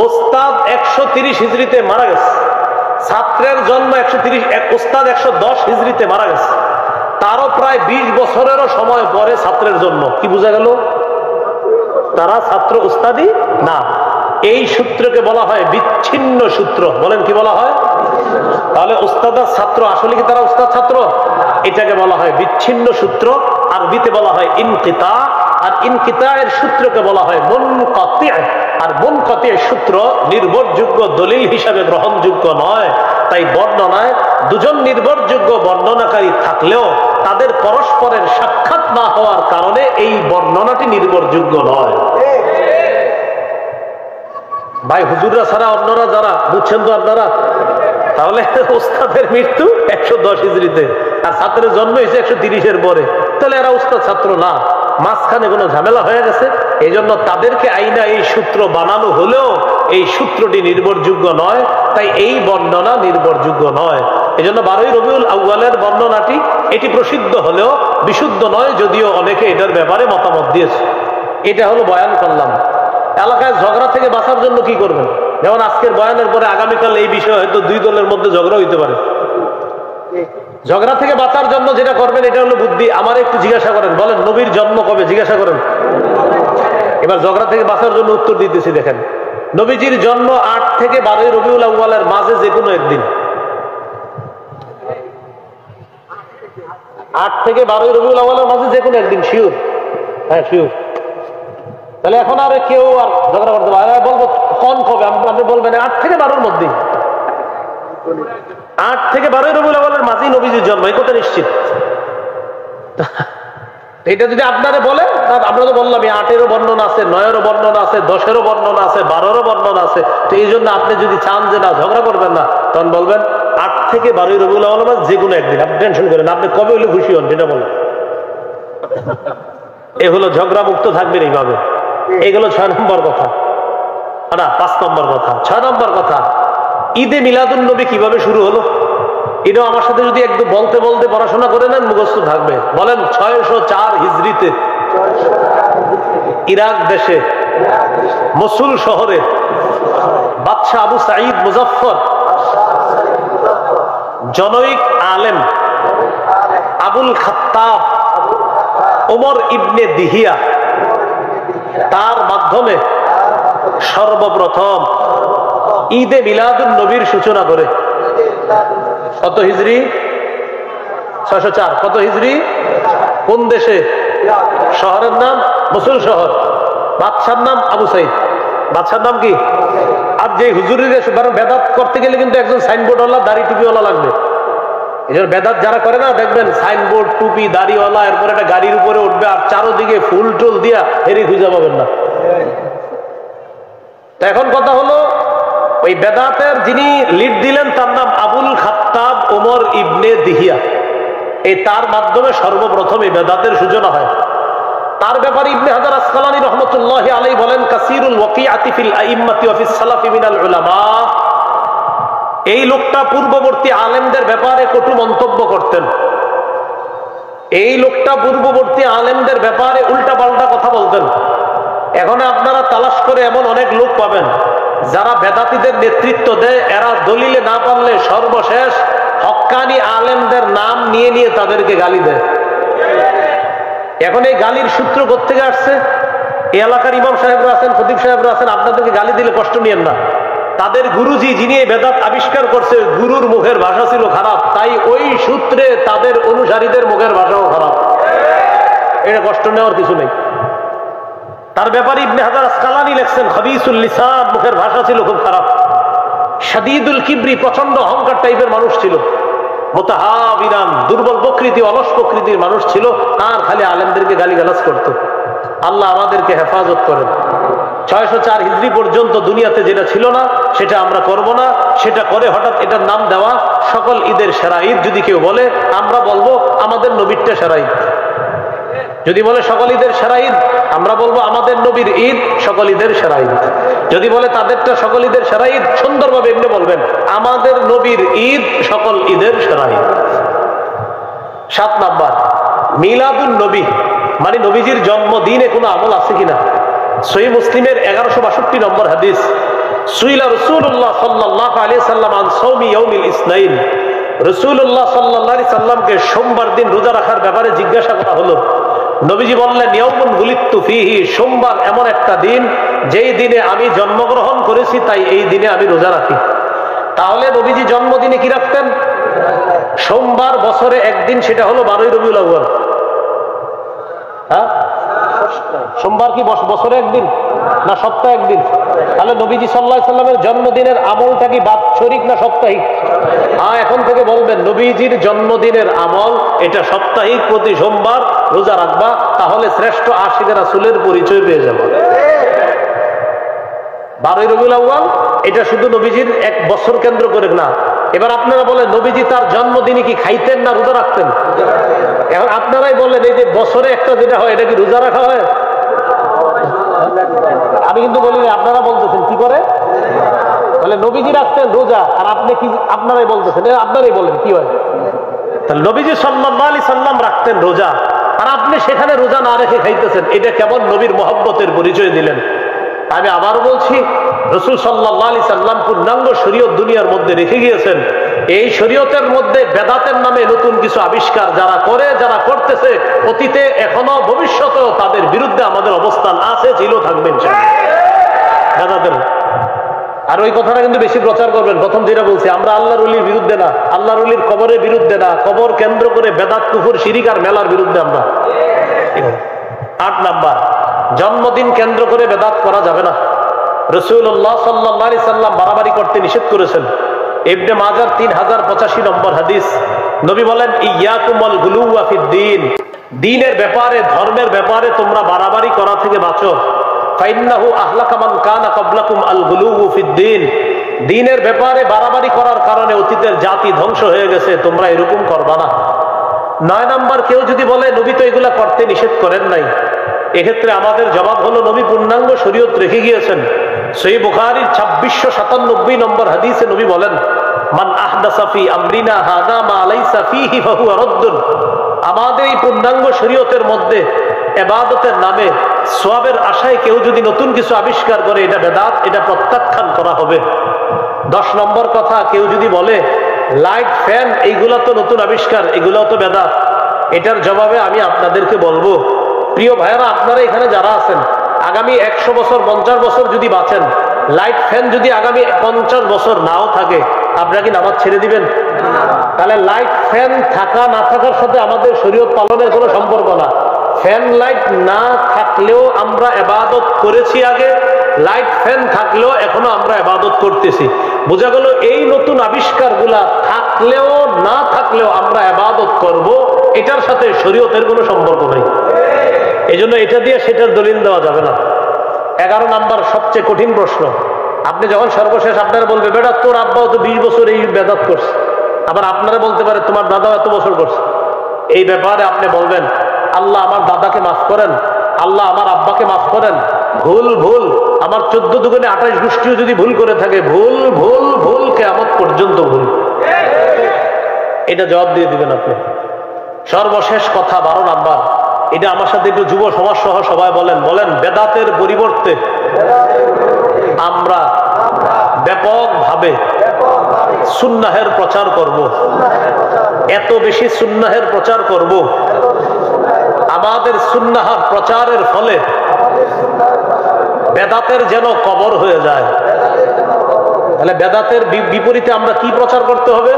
ওস্তাদ 130 হিজরিতে মারা গেছে, ছাত্রের জন্ম 130, ওস্তাদ 110 হিজরিতে মারা গেছে, তারও প্রায় 20 বছরেরও সময় পরে ছাত্রের জন্ম। কি বোঝা গেল? তারা ছাত্র উস্তাদি না। এই সূত্রকে বলা হয় বিচ্ছিন্ন সূত্র। বলেন কি বলা হয়? তাহলে উস্তাদ আর ছাত্র আসলে কি তারা উস্তাদ ছাত্র? এটাকে বলা হয় বিচ্ছিন্ন সূত্র। আরবিতে বলা হয় ইনকিতা, আর ইনকিতায়ের সূত্রকে বলা হয় মুনকাতি। আর মুনকাতি সূত্র নির্ভরযোগ্য দলিল হিসাবে গ্রহণযোগ্য নয়। তাই বর্ণনায় দুজন নির্ভরযোগ্য বর্ণনাকারী থাকলেও তাদের পরস্পরের সাক্ষাৎ না হওয়ার কারণে এই বর্ণনাটি নির্ভরযোগ্য নয়। ভাই হুজুররা ছাড়া অন্যরা যারা বুঝছেন তো আপনারা? তাহলে ওস্তাদের মৃত্যু 110 হিজরিতে আর ছাত্রের জন্ম হয়েছে 130-এর পরে, তাহলে এরা উস্তাদ ছাত্র না। মাঝখানে কোনো ঝামেলা হয়ে গেছে, এই জন্য তাদেরকে আইনা এই সূত্র বানানো হলেও এই সূত্রটি নির্ভরযোগ্য নয়। তাই এই বর্ণনা নির্ভরযোগ্য নয়। এই জন্য 12ই রবিউল আউয়ালের বর্ণনাটি এটি প্রসিদ্ধ হলেও বিশুদ্ধ নয়, যদিও অনেকে এটার ব্যাপারে মতামত দিয়েছে। এটা হলো বয়ান করলাম। এলাকায় ঝগড়া থেকে বাঁচার জন্য কি করবেন? যেমন আজকের বয়ানের পরে আগামীকাল এই বিষয়ে হয়তো দুই দলের মধ্যে ঝগড়া হইতে পারে। ঝগড়া থেকে বাঁচার জন্য যেটা করবেন এটা হলো বুদ্ধি। আমার একটু জিজ্ঞাসা করেন, বলেন নবীর জন্ম কবে? জিজ্ঞাসা করেন। এবার ঝগড়া থেকে বাঁচার জন্য উত্তর দিতেছি। দেখেন নবীজির জন্ম 8 থেকে 12ই রবিউল আউয়ালের মাঝে যে কোনো একদিন। 8 থেকে 12ই রবিউল আউয়ালের মাঝে যে কোনো একদিন, শিওর? হ্যাঁ শিওর। তাহলে এখন আর কেউ আর ঝগড়া করতে পারে? বলবো কোন কবে? আপনি বলবেন 8 থেকে 12-এর মধ্যে। 8 থেকে 12ই রবিউল আউয়ালের মাঝেই নবীজির জন্ম, এই কথা নিশ্চিত। এটা যদি আপনারা বলেন, আমরা তো বললাম 8-এরও বর্ণনা আছে, 9-এরও বর্ণনা আছে, 10-এরও বর্ণনা আছে, 12-এরও বর্ণনা আছে। তো এই জন্য আপনি যদি চান যে না ঝগড়া করবেন না, তখন বলবেন 8 থেকে 12ই রবিউল আউয়ালের মাঝে যে কোনো একদিন। আপনি টেনশন করেন, আপনি কবে হলে খুশি হন সেটা বলেন। এ হলো ঝগড়া মুক্ত থাকবেন এইভাবে। এগুলো 6 নম্বর কথা, না 5 নম্বর কথা। 6 নম্বর কথা, ঈদে মিলাদুন নবী কিভাবে শুরু হলো? এটাও আমার সাথে যদি একদম বলতে বলতে পড়াশোনা করে নেন মুখস্থ থাকবে। বলেন 604 হিজরিতে ইরাক দেশে মসুল শহরে বাদশাহ আবু সাঈদ মুজাফফর জনৈক আলেম আবুল খাত্তাব ওমর ইবনে দিহিয়া তার মাধ্যমে সর্বপ্রথম ঈদে মিলাদুন নবীর সূচনা করে। কত হিজরি? 604। কত হিজরি? কোন দেশে? শহরের নাম মসুল শহর। বাদশার নাম আবু সাঈদ। বাদশার নাম কি? আর যে হুজুরের বেদাত করতে গেলে কিন্তু একজন সাইনবোর্ডওয়ালা দাড়ি টুপিওয়ালা লাগবে। বেদাত যারা করে না দেখবেন সাইনবোর্ড টুপি দাড়িওয়ালা, এরপর একটা গাড়ির উপরে উঠবে আর চারোদিকে ফুল টুল দিয়া হেরি খুঁজে পাবেন না। এখন কথা হলো ওই বেদাতের যিনি লিড দিলেন তার নাম আবুল খাত্তাব ওমর ইবনে দিহিয়া। এই তার মাধ্যমে সর্বপ্রথম এই বেদাতের সূচনা হয়। তার ব্যাপারে ইবনে হাজার আসকালানী রহমতুল্লাহি আলাইহি বলেন, কাসীরুল ওয়াকিআতি ফিল আইম্মাতি ওয়া ফিস সালাফি মিনাল উলামা। এই লোকটা পূর্ববর্তী আলেমদের ব্যাপারে কটু মন্তব্য করতেন। এই লোকটা পূর্ববর্তী আলেমদের ব্যাপারে উল্টাপাল্টা কথা বলতেন। এখন আপনারা তালাশ করে এমন অনেক লোক পাবেন যারা বেদাতীদের নেতৃত্ব দেয়, এরা দলিলে না পারলে সর্বশেষ হক্কানি আলেমদের নাম নিয়ে নিয়ে তাদেরকে গালি দেয়। এখন এই গালির সূত্র কোত্থেকে আসছে? এই এলাকার ইমাম সাহেবরা আছেন, খতিব সাহেবরা আছেন, আপনাদেরকে গালি দিলে কষ্ট নিয়েন না। তাদের গুরুজি যিনি এই বেদাত আবিষ্কার করছে, গুরুর মুখের ভাষা ছিল খারাপ, তাই ওই সূত্রে তাদের অনুসারীদের মুখের ভাষাও খারাপ। এটা কষ্ট নেওয়ার কিছু নেই। তার ব্যাপারে ইবনে হাজার আসকালানী লেখছেন, খবিসুল লিসান, মুখের ভাষা ছিল খুব খারাপ। শাদীদুল কিবরি, প্রচন্ড অহংকার টাইপের মানুষ ছিল। মুতাহাবিরান, দুর্বল প্রকৃতি, অলস প্রকৃতির মানুষ ছিল, আর খালি আলেমদেরকে গালিগালাজ করত। আল্লাহ আমাদেরকে হেফাজত করেন। 604 হিজরি পর্যন্ত দুনিয়াতে যেটা ছিল না সেটা আমরা করব না। সেটা করে হঠাৎ এটার নাম দেওয়া সকল ঈদের সেরা ঈদ। যদি কেউ বলে, আমরা বলবো আমাদের নবীরটা সেরা ঈদ। যদি বলে সকল ঈদের সেরা ঈদ, আমরা বলবো আমাদের নবীর ঈদ সকল ঈদের সেরা ঈদ। যদি বলে তাদেরটা সকল ঈদের সেরা ঈদ, সুন্দরভাবে এমনি বলবেন আমাদের নবীর ঈদ সকল ঈদের সেরা ঈদ। 7 নাম্বার, মিলাদুন নবী, মানে নবীজির জন্মদিনে কোনো আমল আছে কিনা। সহিহ মুসলিমের 1162 নম্বর হাদিস, সুইলা রাসূলুল্লাহ সাল্লাল্লাহু আলাইহি সাল্লাম আন সাওমি ইয়াউমিল ইসনাইন। রাসূলুল্লাহ সাল্লাল্লাহু আলাইহি সাল্লামকে সোমবার দিন রোজা রাখার ব্যাপারে জিজ্ঞাসা করা হলো। নবীজি বললেন, ইয়াউমুন বুলিতু ফীহি, সোমবার এমন একটা দিন যেই দিনে আমি জন্মগ্রহণ করেছি, তাই এই দিনে আমি রোজা রাখি। তাহলে নবীজি জন্মদিনে কি রাখতেন? সোমবার, বছরে একদিন, সেটা হলো 12ই রবিউল আউয়াল। হ্যাঁ, সোমবার কি বছরে একদিন না সপ্তাহে একদিন? তাহলে নবীজি সাল্লাল্লাহু আলাইহি সাল্লামের জন্মদিনের আমলটা কি বাৎসরিক না সাপ্তাহিক? এখন থেকে বলবেন নবীজির জন্মদিনের আমল এটা সাপ্তাহিক, প্রতি সোমবার রোজা রাখবা, তাহলে শ্রেষ্ঠ আশিক রাসূলের পরিচয় পেয়ে যাবে। 12ই রবিউল আউয়াল এটা শুধু নবীজির এক বছর কেন্দ্র করে না। এবার আপনারা বলেন, নবীজি তার জন্মদিনে কি খাইতেন না রোজা রাখতেন? এখন আপনারাই বলেন, এই যে বছরে একটা যেটা হয় এটা কি রোজা রাখা হয়? আমি কিন্তু বলি না, আপনারা বলতেছেন কি করে। তাহলে নবীজি রাখতেন রোজা, আর আপনি কি আপনারাই বলতেছেন, আপনারাই বলেন কি হয়। তাহলে নবীজি সাল্লাল্লাহু আলাইহি সাল্লাম রাখতেন রোজা, আর আপনি সেখানে রোজা না রেখে খাইতেছেন, এটা কেমন নবীর মহব্বতের পরিচয় দিলেন। আমি আবার বলছি, রাসূল সাল্লাল্লাহু আলাইহি সাল্লাম পূর্ণাঙ্গ শরীয়ত দুনিয়ার মধ্যে রেখে গিয়েছেন। এই শরীয়তের মধ্যে বেদাতের নামে নতুন কিছু আবিষ্কার যারা করে, যারা করতেছে, অতীতে এখনো ভবিষ্যতেও তাদের বিরুদ্ধে আমাদের অবস্থান আছে, ছিল, থাকবেন বেদাতের। আর ওই কথাটা কিন্তু বেশি প্রচার করবেন। প্রথম যেটা বলছি, আমরা আল্লাহর ওলির বিরুদ্ধে না, আল্লাহর ওলির কবরের বিরুদ্ধে না, কবর কেন্দ্র করে বেদাত, কুফর, শিরিক আর মেলার বিরুদ্ধে আমরা। 8 নাম্বার, জন্মদিন কেন্দ্র করে বেদাত করা যাবে না। রাসূলুল্লাহ সাল্লাল্লাহু আলাইহি সাল্লাম বাড়াবাড়ি করতে নিষেধ করেছেন। ইবনে মাজাহ 3085 নম্বর হাদিস, নবী বলেন, ইয়াকুমুল গুলুওয়া ফিদ্দীন, দ্বীনের ব্যাপারে, ধর্মের ব্যাপারে তোমরা বাড়াবাড়ি করা থেকে বাঁচো। ফাইন্নাহু আহলাকা মান কানা ক্বাবলাকুম আল গুলুউ ফিদ্দীন, দ্বীনের ব্যাপারে বাড়াবাড়ি করার কারণে অতীতের জাতি ধ্বংস হয়ে গেছে, তোমরা এরকম করবা না। 9 নাম্বার, কেউ যদি বলে নবী তো এগুলা করতে নিষেধ করেন নাই, এক্ষেত্রে আমাদের জবাব হলো, নবী পূর্ণাঙ্গ শরীয়ত রেখে গিয়েছেন। সহিহ বুখারীর 2697 নম্বর হাদিসে নবী বলেন, মান আহদাসা ফি আমরিনা হাযা মা লাইসা ফীহি ফাহুয়া রাদ্দুন, আমাদের এই পূর্ণাঙ্গ শরীয়তের মধ্যে ইবাদতের নামে সওয়াবের আশায় কেউ যদি নতুন কিছু আবিষ্কার করে, এটা বেদাত, এটা প্রত্যাখ্যান করা হবে। 10 নম্বর কথা, কেউ যদি বলে লাইট ফ্যান এইগুলা তো নতুন আবিষ্কার, এগুলাও তো বেদাত, এটার জবাবে আমি আপনাদেরকে বলবো, প্রিয় ভাইয়েরা, আপনারা এখানে যারা আছেন, আগামী 100 বছর 50 বছর যদি বাঁচেন, লাইট ফ্যান যদি আগামী 50 বছর নাও থাকে, আপনারা কি নামাজ ছেড়ে দিবেন? তাহলে লাইট ফ্যান থাকা না থাকার সাথে আমাদের শরীয়ত পালনের কোনো সম্পর্ক না। ফ্যান লাইট না থাকলেও আমরা ইবাদত করেছি আগে, লাইট ফ্যান থাকলেও এখনো আমরা ইবাদত করতেছি। বোঝা গেল এই নতুন আবিষ্কারগুলা থাকলেও না থাকলেও আমরা ইবাদত করব, এটার সাথে শরীয়তের কোনো সম্পর্ক নেই। এই জন্য এটা দিয়ে সেটার দলিল দেওয়া যাবে না। 11 নাম্বার সবচেয়ে কঠিন প্রশ্ন, আপনি যখন সর্বশেষ আপনারা বলবে বেটা তোর আব্বাও তো 20 বছর এই বেদাত করছে, আবার আপনারা বলতে পারে তোমার দাদাও এত বছর করছে। এই ব্যাপারে আপনি বলবেন আল্লাহ আমার দাদাকে মাফ করেন, আল্লাহ আমার আব্বাকে মাফ করেন, ভুল ভুল আমার 14 দুগুণে 28 গোষ্ঠীও যদি ভুল করে থাকে, ভুল ভুল ভুল কিয়ামত পর্যন্ত ভুল। এটা জবাব দিয়ে দিবেন আপনি। সর্বশেষ কথা 12 নাম্বার, এটা আমার সাথে একটু যুব সমাজ সহ সবাই বলেন, বলেন বেদাতের পরিবর্তে আমরা ব্যাপকভাবে সুন্নাহের প্রচার করব। এত বেশি সুন্নাহের প্রচার করব, আমাদের সুন্নাহর প্রচারের ফলে বেদাতের যেন কবর হয়ে যায়। তাহলে বেদাতের বিপরীতে আমরা কি প্রচার করতে হবে?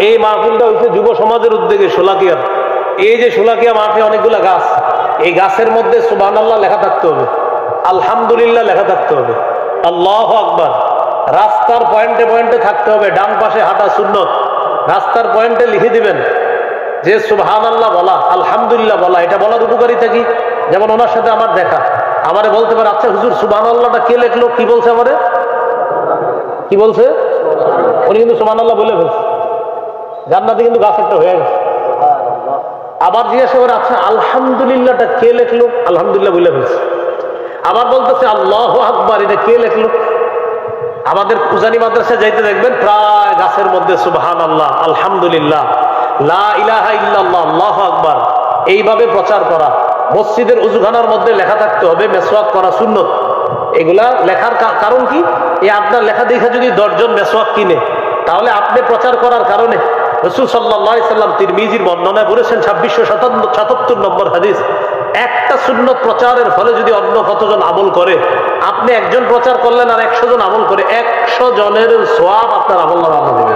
এই মাহফিলটা হচ্ছে যুব সমাজের উদ্যোগে শোলাকিয়ার। এই যে শোলাকিয়া মাঠে অনেকগুলা গাছ, এই গাছের মধ্যে সুবহানাল্লাহ লেখা থাকতে হবে, আলহামদুলিল্লাহ লেখা থাকতে হবে, আল্লাহু আকবার রাস্তার পয়েন্টে পয়েন্টে থাকতে হবে। ডান পাশে হাঁটা সুন্নত, রাস্তার পয়েন্টে লিখে দিবেন যে সুবহানাল্লাহ বলা, আলহামদুলিল্লাহ বলা। এটা বলার উপকারিতা কি? যেমন ওনার সাথে আমার দেখা, আমারে বলতে পারে আচ্ছা হুজুর সুবহানাল্লাহটা কে লিখলো, কি বলছে আমারে, কি বলছে? উনি কিন্তু সুবহানাল্লাহ বলে ফেলছে, জান্নাতে কিন্তু গাছ একটা হয়ে গেছে। আবার জিজ্ঞাসা করে আচ্ছা আলহামদুলিল্লাহটা কে লিখলো, আলহামদুলিল্লাহ বলে ফেলছে। আবার বলতেছে আল্লাহু আকবার, এটা কে লিখলো? আমাদের উজানি মাদ্রাসা যাইতে দেখবেন প্রায় গাছের মধ্যে সুবহানাল্লাহ, আলহামদুলিল্লাহ, লা ইলাহা ইল্লাল্লাহ, আল্লাহু আকবার, এইভাবে প্রচার করা। মসজিদের উজুখানার মধ্যে লেখা থাকতে হবে মেসওয়াক করা সুন্নত। এগুলা লেখার কারণ কি? এই আপনার লেখা দেখা যদি 10 জন মেসওয়াক কিনে, তাহলে আপনি প্রচার করার কারণে রাসূল সাল্লাল্লাহু আলাইহি সাল্লাম তিরমিজির বর্ণনায় বলেছেন 2677 নম্বর হাদিস, একটা সুন্নত প্রচারের ফলে যদি অন্য কতজন আমল করে, আপনি একজন প্রচার করলেন আর 100 জন আমল করে, 100 জনের সওয়াব আপনার আমলনামায় দিবে।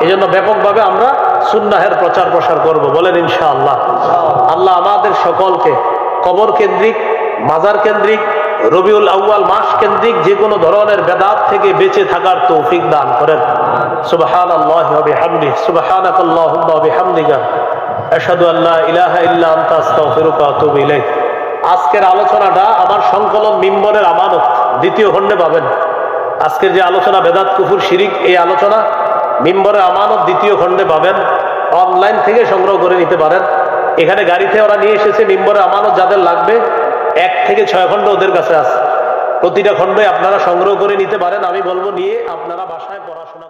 এই জন্য ব্যাপকভাবে আমরা সুন্নাহের প্রচার প্রসার করব, বলেন ইনশাআল্লাহ। আল্লাহ আমাদের সকলকে কবর কেন্দ্রিক, মাজার কেন্দ্রিক, রবিউল আউয়াল মাস কেন্দ্রিক যে কোনো ধরনের বেদাত থেকে বেঁচে থাকার তৌফিক দান করেন। সুবহানাল্লাহি ওয়া বিহামদিহি, সুবহানাকাল্লাহুম্মা ওয়া বিহামদিকা, আশহাদু আল্লা ইলাহা ইল্লা আনতা আস্তাগফিরুকা ওয়া আতুবু ইলাইক। আজকের আলোচনাটা আমার সংকলন মিম্বরের আমানত 2য় খণ্ডে পাবেন। আজকের যে আলোচনা বেদাত কুফর শিরিক, এই আলোচনা মিম্বরের আমানত 2য় খণ্ডে পাবেন। অনলাইন থেকে সংগ্রহ করে নিতে পারেন। এখানে গাড়িতে ওরা নিয়ে এসেছে মিম্বরের আমানত, যাদের লাগবে 1 থেকে 6 খণ্ড ওদের কাছে আছে। প্রতিটা খণ্ডই আপনারা সংগ্রহ করে নিতে পারেন। আমি বলবো নিয়ে আপনারা বাসায় পড়াশোনা